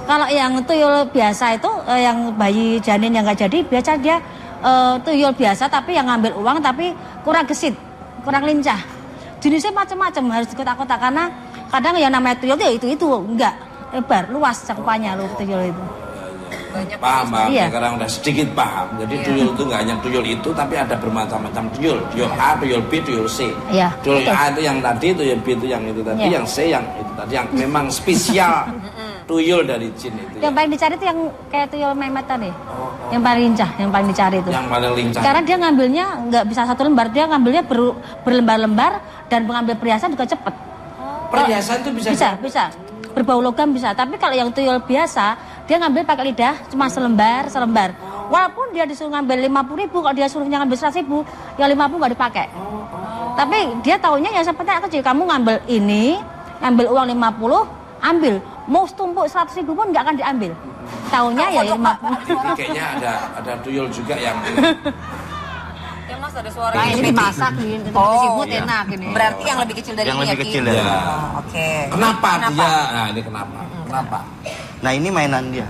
Kalau yang tuyul biasa itu yang bayi janin yang nggak jadi, biasa dia tuyul biasa tapi yang ngambil uang tapi kurang gesit, kurang lincah. jenisnya macam-macam, harus dikotak-kotak karena kadang yang namanya tuyul itu enggak lebar, luas cakupannya loh tuyul itu. Paham, Iya. sekarang udah sedikit paham. Jadi tuyul itu nggak hanya tuyul itu, tapi ada bermacam-macam tuyul. Tuyul A, tuyul B, tuyul C. Iya. Tuyul Betul. A itu yang tadi, tuyul B itu yang itu tadi, Iya. yang C yang itu tadi, yang memang spesial tuyul dari jin itu. Yang paling dicari itu yang kayak tuyul Mehmet tadi. Yang paling lincah, yang paling dicari itu. Yang paling lincah. Karena dia ngambilnya nggak bisa satu lembar, dia ngambilnya berlembar-lembar dan mengambil perhiasan juga cepet. Perhiasan itu Bisa. Berbau logam bisa. Tapi kalau yang tuyul biasa, dia ngambil pakai lidah cuma selembar. Walaupun dia disuruh ngambil 50.000, kalau dia suruhnya ngambil 100.000, ya 50 nggak dipakai. Tapi dia taunya yang seperti kecil, kamu ngambil ini, ngambil uang 50, ambil. Mau tumpuk 100.000 pun nggak akan diambil. Taunya ya 50. Kayaknya ada tuyul juga yang Ya Mas ada suara Nah, ini dimasak nih, disebut iya. enak ini. Berarti yang lebih kecil dari Yang ini lebih ya, Ki? kecil dari Ya. Oke. Kenapa dia? Nah, ini kenapa? Kenapa? Nah ini mainan dia.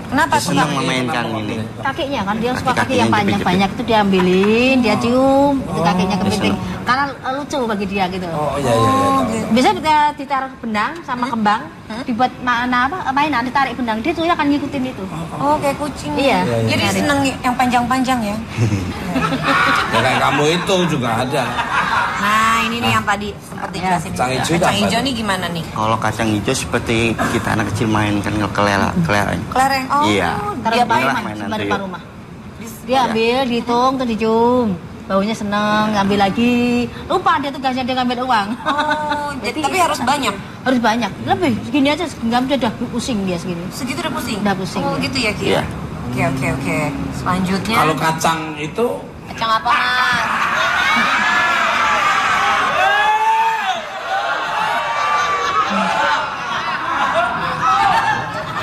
Kenapa Dia suka? senang memainkan ini. Kakinya kan dia suka kaki Kaki-kakinya yang panjang-panjang itu diambilin, dia cium, itu kakinya kepiting. Karena lucu bagi dia gitu. Oh iya iya. iya. Biasanya kita ditaruh benang sama kembang, dibuat mainan ditarik benang, dia tuh akan ngikutin itu. Oh, kayak kucing. Iya. Jadi Nyari. seneng yang panjang-panjang ya. Ya kayak kamu itu juga ada. Nah, ini nih yang tadi sempat dijelasin. Kacang hijau Kacang apa hijau itu? nih gimana nih? Kalau kacang hijau seperti kita anak kecil mainkan kelereng. Kelereng. Oh, Iya. Taruh dia di Inilah rumah, mainan sebar tuyul. depan rumah. Dia ambil, dihitung, terus dicium. Baunya seneng, ngambil lagi. Lupa dia tugasnya dia ngambil uang. Oh, tapi harus banyak. Harus banyak. Lebih, segini aja, ngambil udah pusing dia segini. Segitu udah pusing. Udah pusing Oh, dia. gitu ya, Ki. Iya. Oke. Selanjutnya. Kalau kacang itu kacang apa, Mas?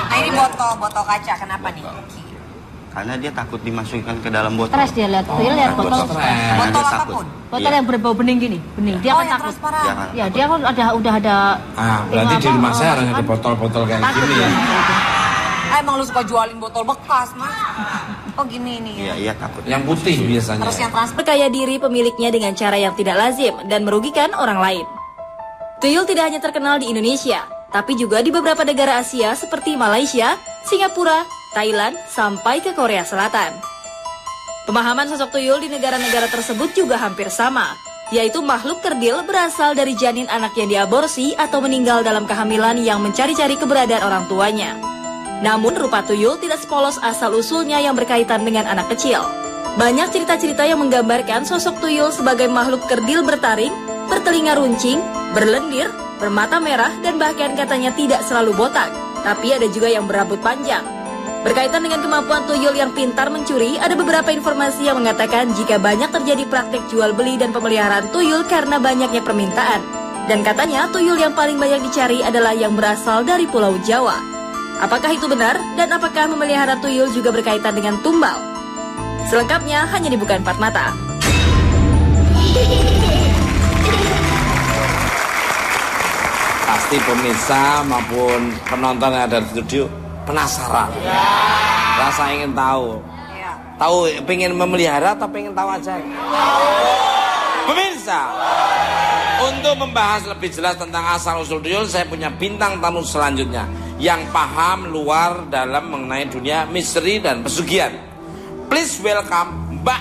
Nah, ini botol kaca. Kenapa nih? Ki? Karena dia takut dimasukkan ke dalam botol. Stres dia lihat, tuyul lihat Takut botol. stres. Karena Botol dia takut. apapun? Botol Iya. yang berbau bening gini, bening. Dia Oh, akan yang takut. transparan. Jangan. Ya, dia kan udah ada. berarti di rumah saya harus ada botol-botol kayak Takut gini ya. dia. Emang lu suka jualin botol bekas, Mas? Oh, gini nih. Iya, iya takut. Yang putih biasanya. Terus yang transparan. Perkaya diri pemiliknya dengan cara yang tidak lazim dan merugikan orang lain. Tuyul tidak hanya terkenal di Indonesia, tapi juga di beberapa negara Asia seperti Malaysia, Singapura, Thailand, sampai ke Korea Selatan. Pemahaman sosok tuyul di negara-negara tersebut juga hampir sama, yaitu makhluk kerdil berasal dari janin anak yang diaborsi atau meninggal dalam kehamilan yang mencari-cari keberadaan orang tuanya. Namun rupa tuyul tidak sepolos asal-usulnya yang berkaitan dengan anak kecil. Banyak cerita-cerita yang menggambarkan sosok tuyul sebagai makhluk kerdil bertaring, bertelinga runcing, berlendir, bermata merah, dan bahkan katanya tidak selalu botak, tapi ada juga yang berambut panjang. Berkaitan dengan kemampuan tuyul yang pintar mencuri, ada beberapa informasi yang mengatakan jika banyak terjadi praktik jual beli dan pemeliharaan tuyul karena banyaknya permintaan. Dan katanya tuyul yang paling banyak dicari adalah yang berasal dari Pulau Jawa. Apakah itu benar? Dan apakah memelihara tuyul juga berkaitan dengan tumbal? Selengkapnya hanya di Bukan Empat Mata. Pasti pemirsa maupun penonton yang ada di studio penasaran. Rasa ingin tahu. Tahu pengen memelihara atau pengen tahu aja? Pemirsa, untuk membahas lebih jelas tentang asal-usul tuyul, saya punya bintang tamu selanjutnya yang paham luar dalam mengenai dunia misteri dan pesugihan. Please welcome Mbak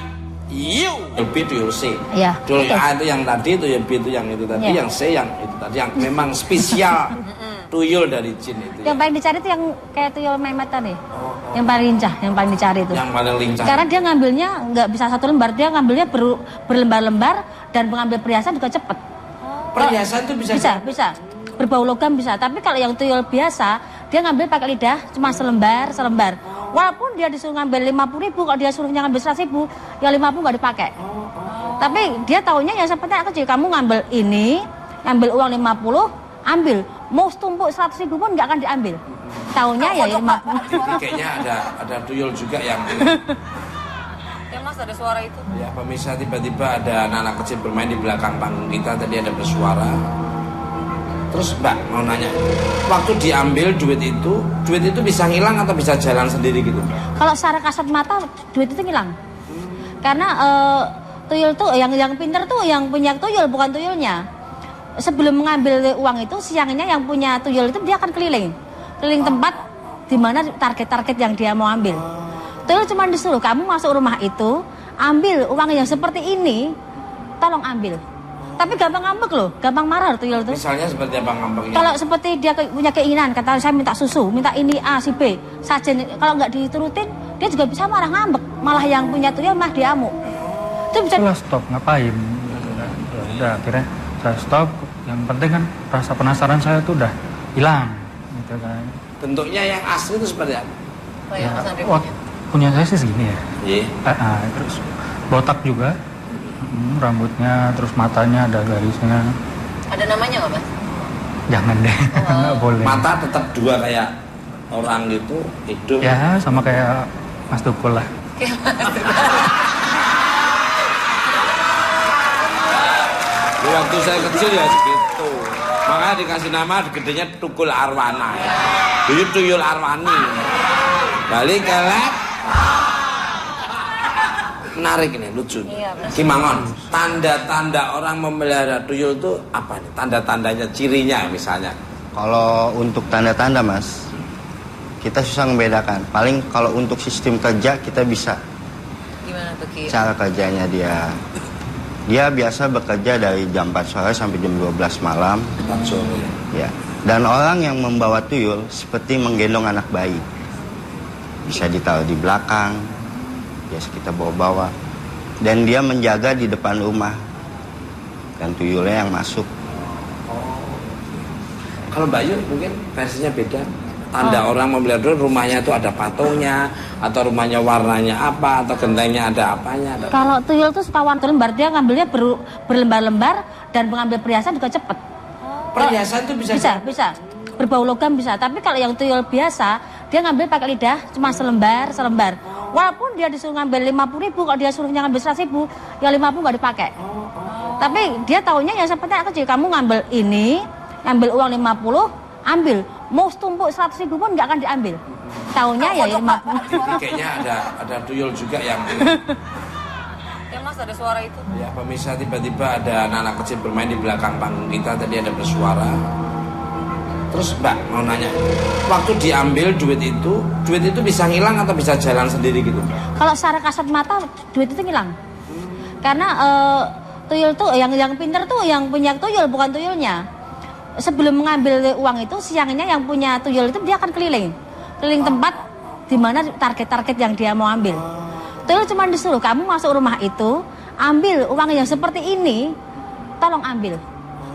Yu. Tuyul B, tuyul C. Iya, Tuyul betul. A itu yang tadi, tuyul B itu yang itu tadi, Iya. yang C yang itu tadi, yang memang spesial tuyul dari jin itu. Yang paling dicari itu yang kayak tuyul Mehmet tadi. Yang paling lincah, yang paling dicari itu. Yang paling lincah. Karena dia ngambilnya nggak bisa satu lembar, dia ngambilnya berlembar-lembar dan mengambil perhiasan juga cepet. Perhiasan itu Bisa. Berbau logam bisa. Tapi kalau yang tuyul biasa, dia ngambil pakai lidah cuma selembar. Walaupun dia disuruh ngambil 50.000, kalau dia suruhnya ngambil 100.000, ya 50 nggak dipakai. Tapi dia taunya yang seperti kecil, kamu ngambil ini, ngambil uang 50, ambil. Mau tumpuk 100.000 pun nggak akan diambil. Taunya ya 50. Kayaknya ada tuyul juga yang Ya Mas ada suara itu. ya pemirsa, tiba-tiba ada anak-anak kecil bermain di belakang panggung kita, tadi ada bersuara. Terus Mbak mau nanya, waktu diambil duit itu bisa hilang atau bisa jalan sendiri gitu? Kalau secara kasat mata duit itu hilang. Karena tuyul tuh yang pinter tuh yang punya tuyul bukan tuyulnya. Sebelum mengambil uang itu siangnya yang punya tuyul itu dia akan keliling tempat di mana target-target yang dia mau ambil. Tuyul cuma disuruh kamu masuk rumah itu, ambil uang yang seperti ini, tolong ambil. Tapi gampang ngambek loh, gampang marah tuyul tuh. Misalnya seperti apa ngambeknya? Kalau seperti dia punya keinginan, kata saya minta susu, minta ini A, si B, sajen. Kalau nggak diturutin, dia juga bisa marah ngambek. Malah yang punya tuyul mah diamuk. Itu bisa. Setelah stop ngapain? Udah akhirnya saya stop. Yang penting kan rasa penasaran saya tuh udah hilang, gitu kan. Bentuknya yang asli itu seperti apa? Oh ya, Mas Andre Punya saya sih segini ya. Iya. Terus botak juga. Rambutnya, terus matanya ada garisnya. Ada namanya nggak, Mas? Jangan deh, nggak boleh. Mata tetap dua kayak orang gitu, hidung. Ya, sama kayak Mas Tukul lah. Waktu saya kecil ya segitu. Makanya dikasih nama gedenya Tukul Arwana. Dulu Tuyul Arwani. Balik ke lab. Menarik ini, lucu. Iya, Kimangon, tanda-tanda orang memelihara tuyul itu apa nih? Tanda-tandanya, cirinya misalnya. Kalau untuk tanda-tanda Mas, kita susah membedakan. Paling kalau untuk sistem kerja kita bisa. Gimana tuh, Ki? Cara kerjanya dia biasa bekerja dari jam 4 sore sampai jam 12 malam. 4 sore. Ya. Dan orang yang membawa tuyul seperti menggendong anak bayi. Bisa ditaruh di belakang, biasa kita bawa-bawa. Dan dia menjaga di depan rumah. Dan tuyulnya yang masuk. Kalau Mbak Yu mungkin versinya beda. Tanda orang memelihara tuyul, rumahnya itu ada patungnya, atau rumahnya warnanya apa, atau gentengnya ada apanya. Kalau tuyul tuh suka warna lembar, dia ngambilnya berlembar-lembar dan mengambil perhiasan juga cepet. Perhiasan itu Bisa. Berbau logam bisa. Tapi kalau yang tuyul biasa, dia ngambil pakai lidah cuma selembar. Walaupun dia disuruh ngambil 50.000, kalau dia suruhnya ngambil 100.000, ya 50 nggak dipakai. Tapi dia taunya yang seperti kecil, kamu ngambil ini, ngambil uang 50, ambil. Mau tumpuk 100.000 pun nggak akan diambil. Taunya ya 50. Kayaknya ada tuyul juga yang Ya Mas, ada suara itu. ya pemirsa, tiba-tiba ada anak kecil bermain di belakang panggung kita, tadi ada bersuara. Terus Mbak mau nanya, waktu diambil duit itu bisa ngilang atau bisa jalan sendiri gitu? Kalau secara kasat mata duit itu hilang. Karena tuyul tuh yang pinter tuh yang punya tuyul bukan tuyulnya. Sebelum mengambil uang itu siangnya yang punya tuyul itu dia akan keliling tempat di mana target-target yang dia mau ambil. Tuyul cuma disuruh kamu masuk rumah itu, ambil uang yang seperti ini, tolong ambil.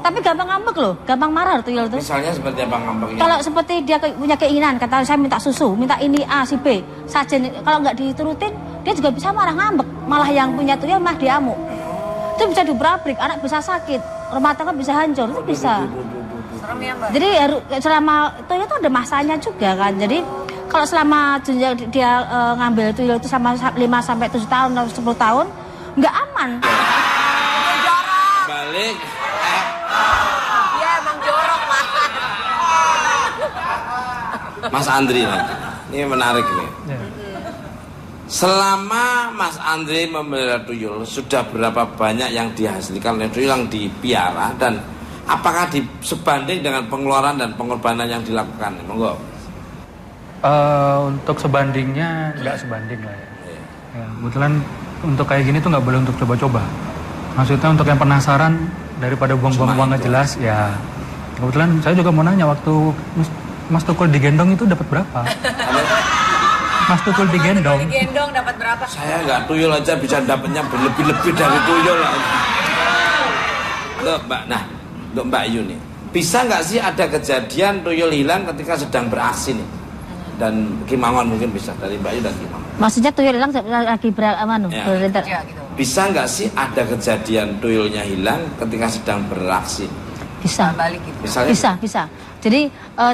Tapi gampang ngambek loh, gampang marah tuyul tuh. Misalnya seperti apa ngambeknya? Kalau seperti dia punya keinginan, kata saya minta susu, minta ini A, si B, sajen. Kalau nggak diturutin, dia juga bisa marah ngambek. Malah yang punya tuyul mah diamuk. Itu bisa diobrak-abrik, anak bisa sakit, rumah tangga bisa hancur, itu bisa. Serem ya, Mbak? Jadi selama tuyul itu ada masanya juga kan. Jadi kalau selama dia ngambil tuyul itu sama 5 sampai 7 tahun atau 10 tahun, nggak aman. Balik. Iya, emang jorok, Mas. Mas Andri nanti. Ini menarik nih. Ya. Selama Mas Andri memelihara tuyul, sudah berapa banyak yang dihasilkan oleh tuyul yang dipiara, dan apakah sebanding dengan pengeluaran dan pengorbanan yang dilakukan? Monggo. Untuk sebandingnya nggak sebanding lah ya. Ya, kebetulan untuk kayak gini tuh nggak boleh untuk coba-coba. Maksudnya untuk yang penasaran daripada buang-buang uang nggak jelas ya. Kebetulan saya juga mau nanya, waktu Mas Tukul digendong itu dapat berapa? Mas Tukul digendong. Digendong dapat berapa? Saya nggak tuyul aja bisa dapatnya berlebih-lebih dari tuyul lah. Loh, Mbak, untuk Mbak Yu nih, bisa nggak sih ada kejadian tuyul hilang ketika sedang beraksi nih? Dan Kimangon mungkin bisa, dari Mbak Yu dan Kimangon. Maksudnya tuyul hilang lagi berlintas. Ya, gitu. Bisa nggak sih ada kejadian tuyulnya hilang ketika sedang beraksi? Bisa. Balik gitu. Misalnya, Bisa. Jadi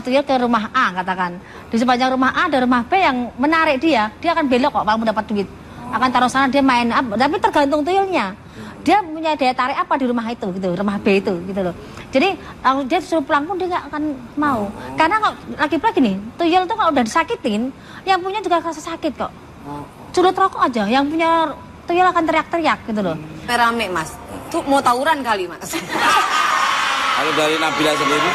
tuyul ke rumah A katakan. Di sepanjang rumah A ada rumah B yang menarik dia akan belok kok kalau mendapat duit. Akan taruh sana dia main apa, tapi tergantung tuyulnya. Dia punya daya tarik apa di rumah itu gitu, rumah B itu gitu loh. Jadi dia disuruh pulang pun dia nggak akan mau. Karena lagi-lagi nih, tuyul tuh kalau udah disakitin, yang punya juga rasa sakit kok. Sulut rokok aja, yang punya tuyul akan teriak-teriak gitu loh. sampai rame mas? Tuh mau tawuran kali mas? Kalau dari Nabila sendiri,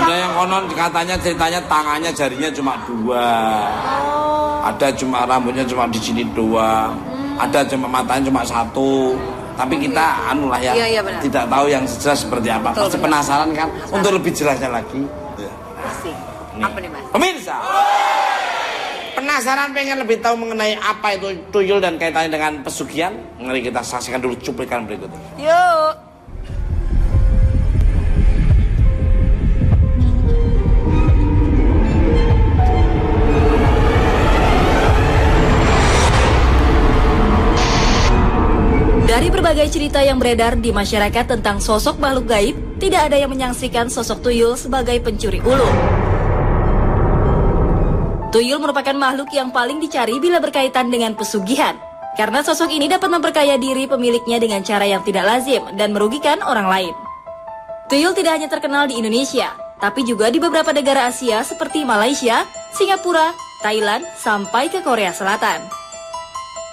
ada yang konon katanya ceritanya tangannya jarinya cuma 2, ada cuma rambutnya cuma di sini doang, ada cuma matanya cuma 1. Tapi kita anu lah ya, Iya, tidak tahu yang jelas seperti apa. Betul, Pasti penasaran kan? Untuk lebih jelasnya lagi. Pasti. Apa nih mas? Pemirsa, penasaran pengen lebih tahu mengenai apa itu tuyul dan kaitannya dengan pesugihan? Mari kita saksikan dulu cuplikan berikut ini. Yuk. Dari berbagai cerita yang beredar di masyarakat tentang sosok makhluk gaib, tidak ada yang menyaksikan sosok tuyul sebagai pencuri ulung. Tuyul merupakan makhluk yang paling dicari bila berkaitan dengan pesugihan, karena sosok ini dapat memperkaya diri pemiliknya dengan cara yang tidak lazim dan merugikan orang lain. Tuyul tidak hanya terkenal di Indonesia, tapi juga di beberapa negara Asia seperti Malaysia, Singapura, Thailand, sampai ke Korea Selatan.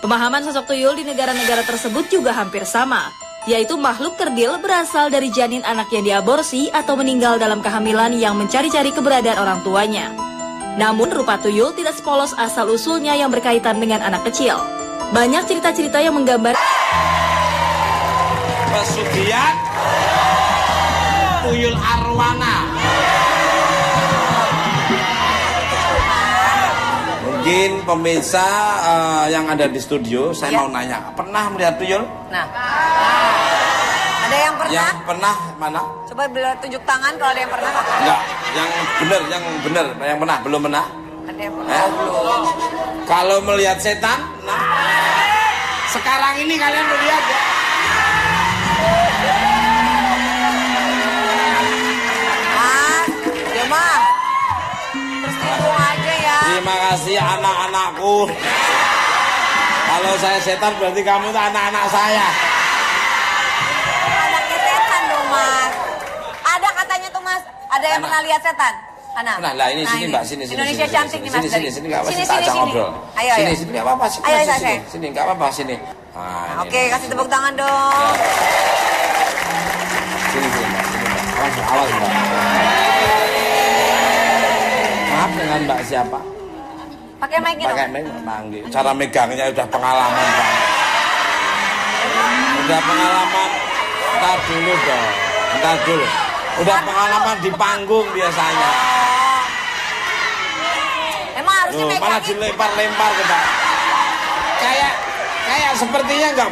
Pemahaman sosok tuyul di negara-negara tersebut juga hampir sama, yaitu makhluk kerdil berasal dari janin anak yang diaborsi atau meninggal dalam kehamilan yang mencari-cari keberadaan orang tuanya. Namun rupa tuyul tidak sepolos asal-usulnya yang berkaitan dengan anak kecil. Banyak cerita-cerita yang menggambar Pesugihan tuyul arwana. Mungkin pemirsa yang ada di studio, saya mau nanya, pernah melihat tuyul? Nah, ada yang pernah? Yang pernah mana? Coba tunjuk tangan kalau ada yang pernah. Enggak, yang benar, yang pernah, belum pernah. Ada yang pernah. Belum. Kalau melihat setan, nah, sekarang ini kalian melihat ya. Mas, ya mah. Terus timbul aja ya. Terima kasih anak-anakku. Kalau saya setan berarti kamu itu anak-anak saya. Anaknya setan dong mas. Ada katanya tuh mas. Ada yang pernah lihat setan? Mana? Nah, lah ini sini Mbak, sini. Indonesia cantik nih mas. Sini enggak apa-apa. Sini. Ngobrol. Ayo. Sini enggak apa-apa. Ayo saya. Sini enggak apa-apa, sini. Nah, Oke, kasih tepuk tangan dong. Sini Mbak. Awas Mbak. Maaf dengan Mbak siapa? Pakai mic gitu. Pakai mic panggil. Cara megangnya udah pengalaman Pak. Udah pengalaman. Entar dulu. Udah pengalaman di panggung biasanya. Emang harusnya Tuh, megangin. malah dilempar-lempar ke Pak. Kayak sepertinya enggak.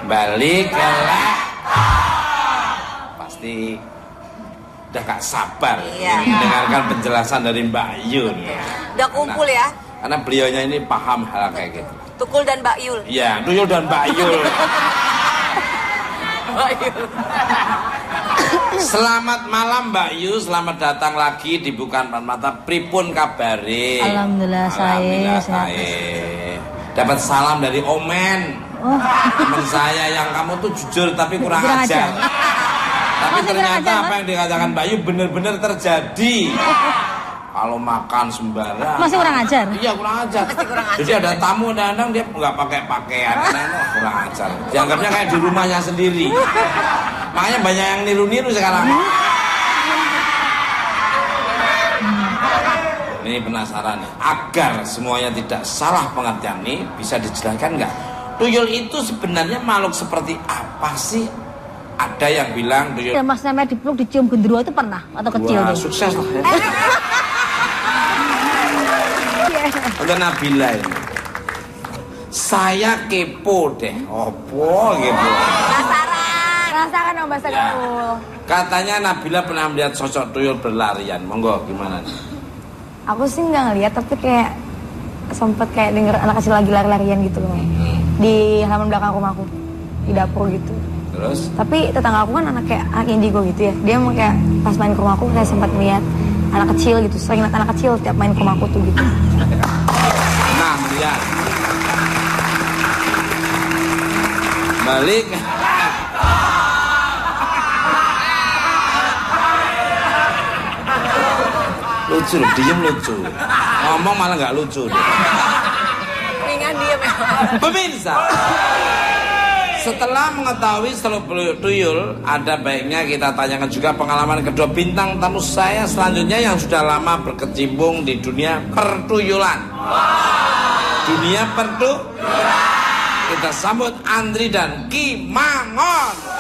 Balik pasti udah gak sabar mendengarkan penjelasan dari Mbak Yun. Udah kumpul ya. Karena beliaunya ini paham hal kayak gitu. Tukul dan Mbak Yul. Iya, Tuyul dan Mbak Yul. Selamat malam Mbak Yu, selamat datang lagi di Bukan Empat Mata. Pripun kabare? Alhamdulillah saya Dapat salam dari Omen. Teman saya yang kamu tuh jujur tapi kurang ajar. Tapi ternyata apa yang dikatakan Mbak Yu benar-benar terjadi. Kalau makan sembarang. Masih kurang ajar? Iya kurang ajar. Jadi ada tamu kadang dia nggak pakai pakaian, karena kurang ajar. Dianggapnya kayak di rumahnya sendiri. Makanya banyak yang niru-niru sekarang. Ini penasaran nih. Agar semuanya tidak salah pengertian nih, bisa dijelaskan nggak? Tuyul itu sebenarnya makhluk seperti apa sih? Ada yang bilang tuyul. Ya, mas namanya dipeluk dicium genderuwo itu pernah atau kecil Wah, deh? sukses lah ya. Udah Nabila ini. Saya kepo deh. Opo kepo. Rasakan dong bahasa Ya. gaul. Katanya Nabila pernah melihat sosok tuyul berlarian. Monggo gimana nih? Aku sih nggak ngeliat tapi kayak sempet kayak denger anak kecil lagi lari-larian gitu loh. Di halaman belakang rumahku. Di dapur gitu. Terus? Tapi tetangga aku kan anak indigo gitu ya. Dia emang kayak pas main ke rumahku kayak sempat melihat anak kecil gitu. Sering lihat anak kecil tiap main ke rumahku tuh gitu. Nah, melihat. Balik. Lucu, diem lucu. Ngomong malah nggak lucu. Mendingan diem ya. Pemirsa, setelah mengetahui seluk beluk tuyul, ada baiknya kita tanyakan juga pengalaman kedua bintang tamu saya selanjutnya yang sudah lama berkecimpung di dunia pertuyulan. Dunia pertuyulan. Kita sambut Andri dan Ki Mangon.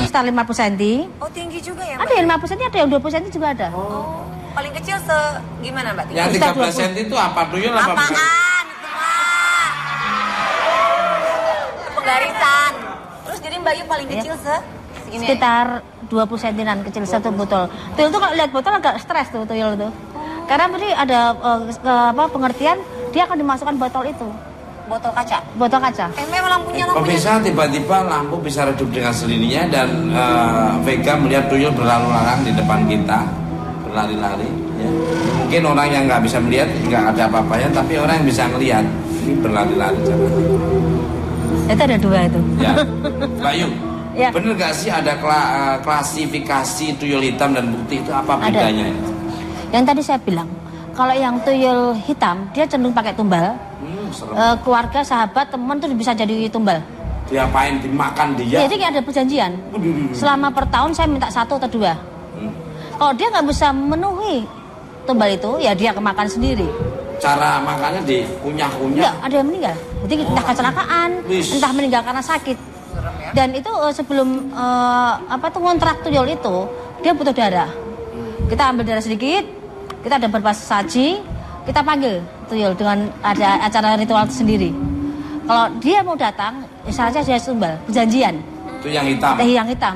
Sekitar 50 cm. Oh tinggi juga ya Ada yang 50 cm, ada yang 20 cm juga ada. Oh, paling kecil gimana Mbak? Yang 13 cm itu apa tuyul apa bukan? Apaan itu Mbak? Penggarisan. Terus jadi Mbak Yu paling kecil segini. Sekitar 20 cm kecil satu botol. Tuyul tuh kalau lihat botol agak stres tuh tuyul tuh. Karena berarti ada pengertian dia akan dimasukkan botol itu. Botol kaca. Botol kaca. Memang lampunya. Pemirsa, tiba-tiba lampu bisa redup dengan sendirinya dan Vega melihat tuyul berlalu lalang di depan kita, berlari-lari. Ya. Mungkin orang yang nggak bisa melihat nggak ada apa-apanya, tapi orang yang bisa melihat ini berlari-lari. Itu ada dua itu. Ya, Mbak Yu, Ya. bener nggak sih ada klasifikasi tuyul hitam dan putih itu apa bedanya? Yang tadi saya bilang, kalau yang tuyul hitam dia cenderung pakai tumbal. Keluarga, sahabat, teman tuh bisa jadi tumbal. Diapain? Dimakan dia? Jadi kayak ada perjanjian. Selama per tahun saya minta 1 atau 2. Kalau dia nggak bisa memenuhi tumbal itu, ya dia kemakan sendiri. Cara makannya dikunyah-kunyah? Enggak, ada yang meninggal. Jadi entah kecelakaan, entah meninggal karena sakit. Dan itu sebelum ngontrak tuyul itu, dia butuh darah. Kita ambil darah sedikit, kita ada beberapa saji, kita panggil tuyul dengan ada acara ritual sendiri. Kalau dia mau datang, misalnya dia tumbal, perjanjian. Itu yang hitam. Yang hitam.